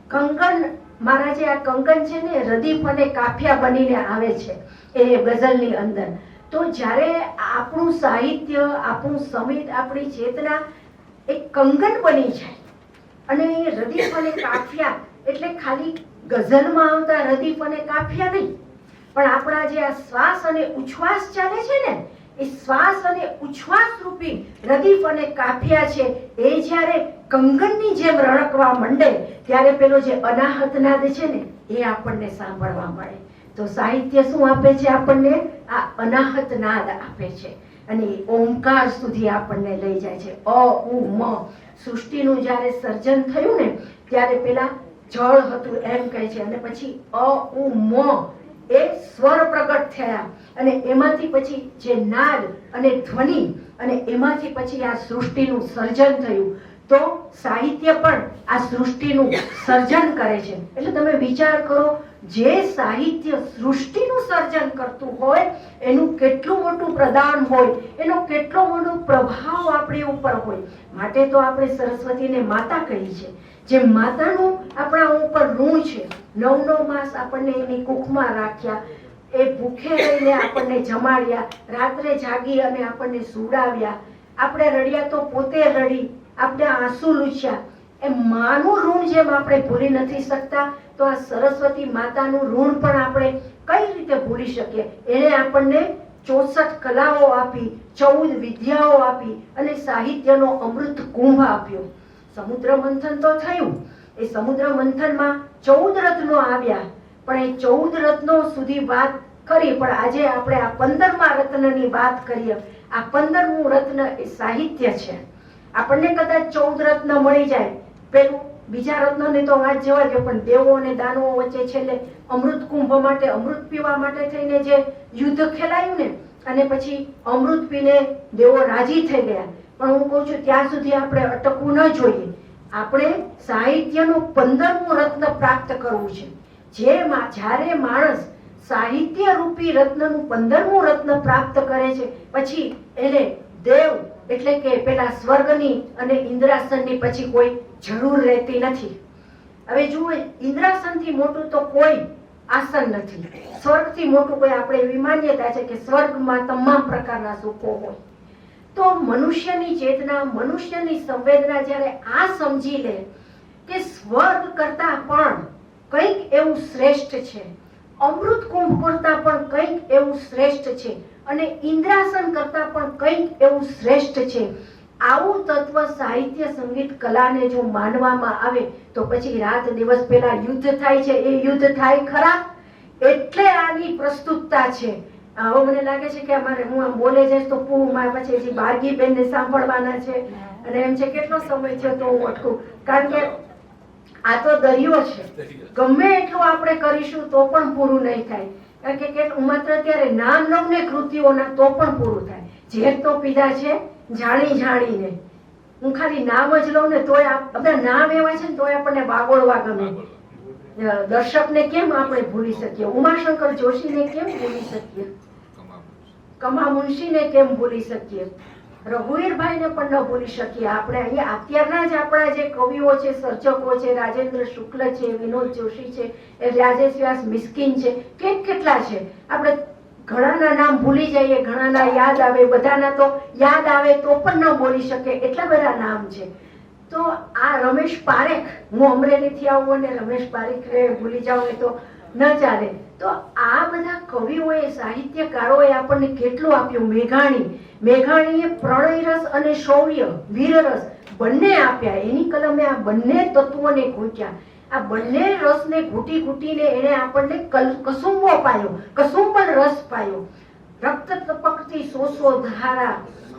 કંગન, મારા જે આ કંગન છે ને રદીફ અને કાફિયા બનીને આવે છે એ ગઝલની અંદર. તો જ્યારે આપણું સાહિત્ય, આપણું સમિત, આપણી ચેતના એક કંગન બની જાય અને એ રદીફ અને કાફિયા એટલે ખાલી ગઝલમાં આવતા રદીફ અને કાફિયા નહીં, પણ આપણા જે આ શ્વાસ અને ઉચ્છ્વાસ ચાલે છે ને, એ શ્વાસ અને ઉચ્છ્વાસ રૂપી રદીફ અને કાફિયા છે એ જ્યારે કંગનની જેમ રણકવા માંડે ત્યારે પેલો જે અનાહત નાદ છે ને એ આપણને સાંભળવા મળે. તો સાહિત્ય શું આપે છે આપણને? આ અનાહત નાદ આપે છે અને ઓમકાર સુધી આપણને લઈ જાય છે. અ ઉ મ. સૃષ્ટિનું જ્યારે સર્જન થયું ને ત્યારે પેલા જળ હતું એમ કહે છે, અને પછી અ ઉ મ એ સ્વર પ્રગટ થયા અને એમાંથી પછી જે નાદ અને ધ્વનિ અને એમાંથી પછી આ સૃષ્ટિનું સર્જન થયું. તો સાહિત્ય પણ આ સૃષ્ટિનું સર્જન કરે છે. એટલે તમે વિચાર કરો, જે સાહિત્ય સૃષ્ટિનું સર્જન કરતું હોય એનું કેટલું મોટું પ્રદાન હોય, એનો કેટલો મોટો પ્રભાવ આપણી ઉપર હોય. માટે તો આપણે સરસ્વતીને માતા કહી છે. જે માતાનું આપણા ઉપર ઋણ છે. 9 માસ આપણને એની કુખમાં રાખ્યા, એ ભૂખે રહીને આપણને જમાડ્યા, રાત્રે જાગી અને આપણને સુવડાવ્યા, આપણે રડ્યા તો પોતે રડી, આપણે આંસુ લૂછ્યા. એ માનું ઋણ જેમ આપણે ભૂલી નથી શકતા, તો આ સરસ્વતી માતાનું ઋણ પણ આપણે કઈ રીતે ભૂલી શકીએ? એને આપણને 64 કલાઓ આપી, 14 વિદ્યાઓ આપી અને સાહિત્યનો અમૃત કુંભ આપ્યો. સમુદ્ર મંથન તો થયું, એ સમુદ્ર મંથનમાં 14 રત્નો આવ્યા, પણ એ 14 રત્નો સુધી વાત કરી, પણ આજે આપણે આ 15મા રત્નની વાત કરીએ. આ 15મું રત્ન એ સાહિત્ય છે. આપણને કદાચ 14 રત્ન મળી જાય, પેલું બીજા રત્નોની તો વાત જવા દો, પણ દેવો અને દાનવો વચ્ચે છેલ્લે અમૃત કુંભ માટે, અમૃત પીવા માટે થઈને જે યુદ્ધ ખેલાયું ને, અને પછી અમૃત પીને દેવો રાજી થઈ ગયા, પણ હું કહું છું ત્યાં સુધી આપણે અટકવું ન જોઈએ. આપણે સાહિત્યનું 15મું રત્ન પ્રાપ્ત કરવું છે. જ્યારે માણસ સાહિત્ય રૂપી રત્નનું 15મું રત્ન પ્રાપ્ત કરે છે, પછી એને દેવ એટલે કે પેલા સ્વર્ગની અને ઇન્દ્રાસનની પછી કોઈ જરૂર રહેતી નથી. હવે જુઓ, ઇન્દ્રાસનથી મોટું તો કોઈ આસન નથી. સ્વર્ગથી મોટું કોઈ, આપણે એવી માન્યતા છે કે સ્વર્ગમાં તમામ પ્રકારના સુખો હોય. તો મનુષ્યની ચેતના, મનુષ્યની સંવેદના જ્યારે આ સમજી લે કે સ્વર્ગ કરતા પણ કંઈક એવું શ્રેષ્ઠ છે, અમૃત કુંભ કરતા પણ કંઈક એવું શ્રેષ્ઠ છે, અને ઇન્દ્રાસન કરતા પણ કંઈક એવું શ્રેષ્ઠ છે, આવું તત્વ સાહિત્ય, સંગીત, કલાને જો માનવામાં આવે તો પછી રાત દિવસ પેલા યુદ્ધ થાય છે એ યુદ્ધ થાય ખરા. એટલે આની પ્રસ્તુતતા છે. હવે મને લાગે છે કે અમારે હું આમ બોલે જઈશ તો પછી હજી બારગીબેન ને સાંભળવાના છે, અને એમ છે કેટલો સમય છે તો હું અટકું, કારણ કે આ તો દરિયો છે. ગમે એટલું આપણે કરીશું તો પણ પૂરું નહીં થાય, કારણ કે હું માત્ર ત્યારે નામ લઉં ને કૃતિઓના તો પણ પૂરું થાય. ઝેર તો પીધા છે જાણીને, હું ખાલી નામ જ લઉં ને તોય બધા નામ એવા છે ને તોય આપણને વાગોળવા ગમે. દર્શકને કેમ આપણે ભૂલી શકીએ, ઉમાશંકર જોશીને કેમ ભૂલી શકીએ, કમા મુનશીને કેમ ભૂલી શકીએ, રઘુવીરભાઈને પણ ન ભૂલી શકીએ. આપણે અહીંયા અત્યારના જ આપણા જે કવિઓ છે, સર્જકો છે, રાજેન્દ્ર શુક્લ છે, વિનોદ જોશી છે, એ રાજેશ વ્યાસ મિસ્કિન છે, કેટલા છે. આપણે ઘણાના નામ ભૂલી જઈએ, ઘણાના યાદ આવે, બધાના તો યાદ આવે તો પણ ન બોલી શકે, એટલા બધા નામ છે. તો આ રમેશ પારેખ, હું અમરેલીથી આવું અને રમેશ પારેખને ભૂલી જાઉં એ તો ન ચાલે. તો આ બધા કવિઓએ, સાહિત્યકારોએ આપણને કેટલું આપ્યું. મેઘાણીએ પ્રણય રસ અને શૌર્ય, વીરરસ બંને આપ્યા. એની કલમે આ બંને તત્વોને ઘૂંટ્યા. આ બંને રસને ઘૂંટીને એને આપણને કસુંબો પાયો, કસુંબલ રસ પાયો. રક્ત તપકતી સોસો ધારા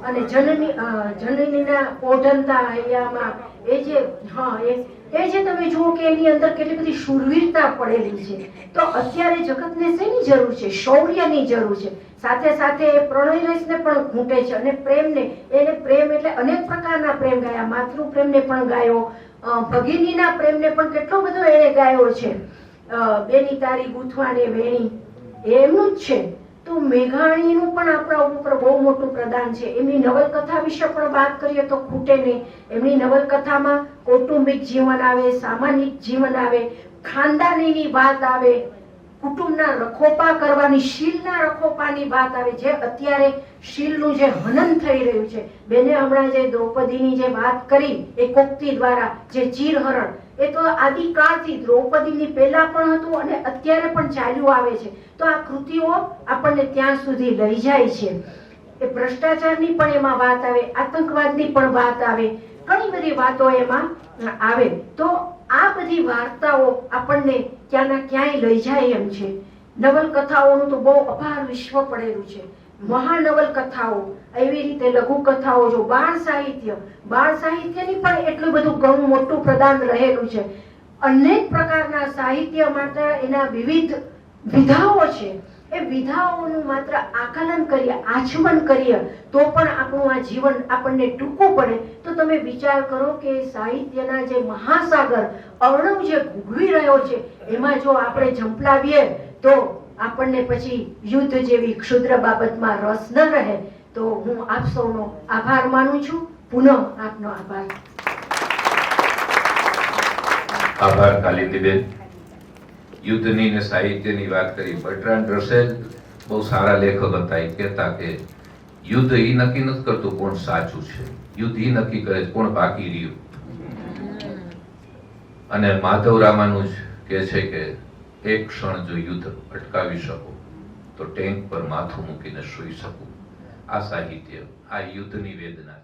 અને જનનીના ઓઢનતા હૈયામાં એ જે તમે જુઓ કે એની અંદર કેટલી બધી શૂરવીરતા પડેલી છે. તો અત્યારે જગતને શેની જરૂર છે? શૌર્યની જરૂર છે. સાથે સાથે એ પ્રણય રસને પણ ઘૂંટે છે, અને પ્રેમને, એને પ્રેમ એટલે અનેક પ્રકારના પ્રેમ ગાયા. માતૃ પ્રેમને પણ ગાયો, ભગિનીના પ્રેમને પણ કેટલો બધો એને ગાયો છે. બેની તારી ગૂંથવાને વેણી એમનું જ છે. તો મેઘાણીનું પણ આપણા ઉપર બહુ મોટું પ્રદાન છે. એમની નવલકથા વિશે પણ વાત કરીએ તો ખૂટે નહીં. એમની નવલકથામાં કૌટુંબિક જીવન આવે, સામાજિક જીવન આવે, ખાનદાનીની વાત આવે, કુટુંબના રખોપા કરવાની, શીલના રખોપાની વાત આવે. જે અત્યારે શીલનું જે હનન થઈ રહ્યું છે, બેને હમણાં જે દ્રૌપદીની જે વાત કરી એ કોક્તિ દ્વારા, જે ચીરહરણ, એ તો આદિકાળથી દ્રૌપદીની પહેલા પણ હતું અને અત્યારે પણ ચાલ્યું આવે છે. તો આ કૃતિઓ આપણને ત્યાં સુધી લઈ જાય છે. એ ભ્રષ્ટાચારની પણ એમાં વાત આવે, આતંકવાદની પણ વાત આવે, ઘણી બધી વાતો એમાં આવે. તો આ બધી વાર્તાઓ આપણને ક્યાંના ક્યાંય લઈ જાય એમ છે. નવલકથાઓનું તો બહુ અપાર વિશ્વ પડેલું છે. મહાનવલકથાઓ, એવી રીતે લઘુકથાઓ, જો બાળ સાહિત્યની પણ એટલું બધું ઘણું મોટું પ્રદાન રહેલું છે. અનેક પ્રકારના સાહિત્ય માટે એના વિવિધ વિધાઓ છે. એ વિધાઓનું માત્ર આકલન કરીએ, આચમન કરીએ તો પણ આપણું આ જીવન આપણને ટૂંકું પડે. તો તમે વિચાર કરો કે સાહિત્યના જે મહાસાગર અર્ણવ જે ભૂગવી રહ્યો છે, એમાં જો આપણે ઝંપલાવીએ તો આપણને પછી યુદ્ધ જેવી ક્ષુદ્ર બાબતમાં રસ ન રહે. તો હું આપ સૌનો આભાર માનું છું. પુનઃ આપનો આભાર. આભાર કાલિંદીબેન. યુદ્ધની ને સાહિત્યની વાત કરી. બર્ટ્રાન્ડ રસેલ બહુ સારા લેખક હતા. એ કહેતા કે યુદ્ધ ઈ નક્કી નથી કરતું કોણ સાચું છે, યુદ્ધ ઈ નક્કી કરે કોણ બાકી રહ્યું. અને માધવ રામાનુજ કહે છે કે એક ક્ષણ જો યુદ્ધ અટકાવી શકો તો ટેન્ક પર માથું મૂકીને સૂઈ શકું. આ સાહિત્ય, આ યુદ્ધની વેદના છે.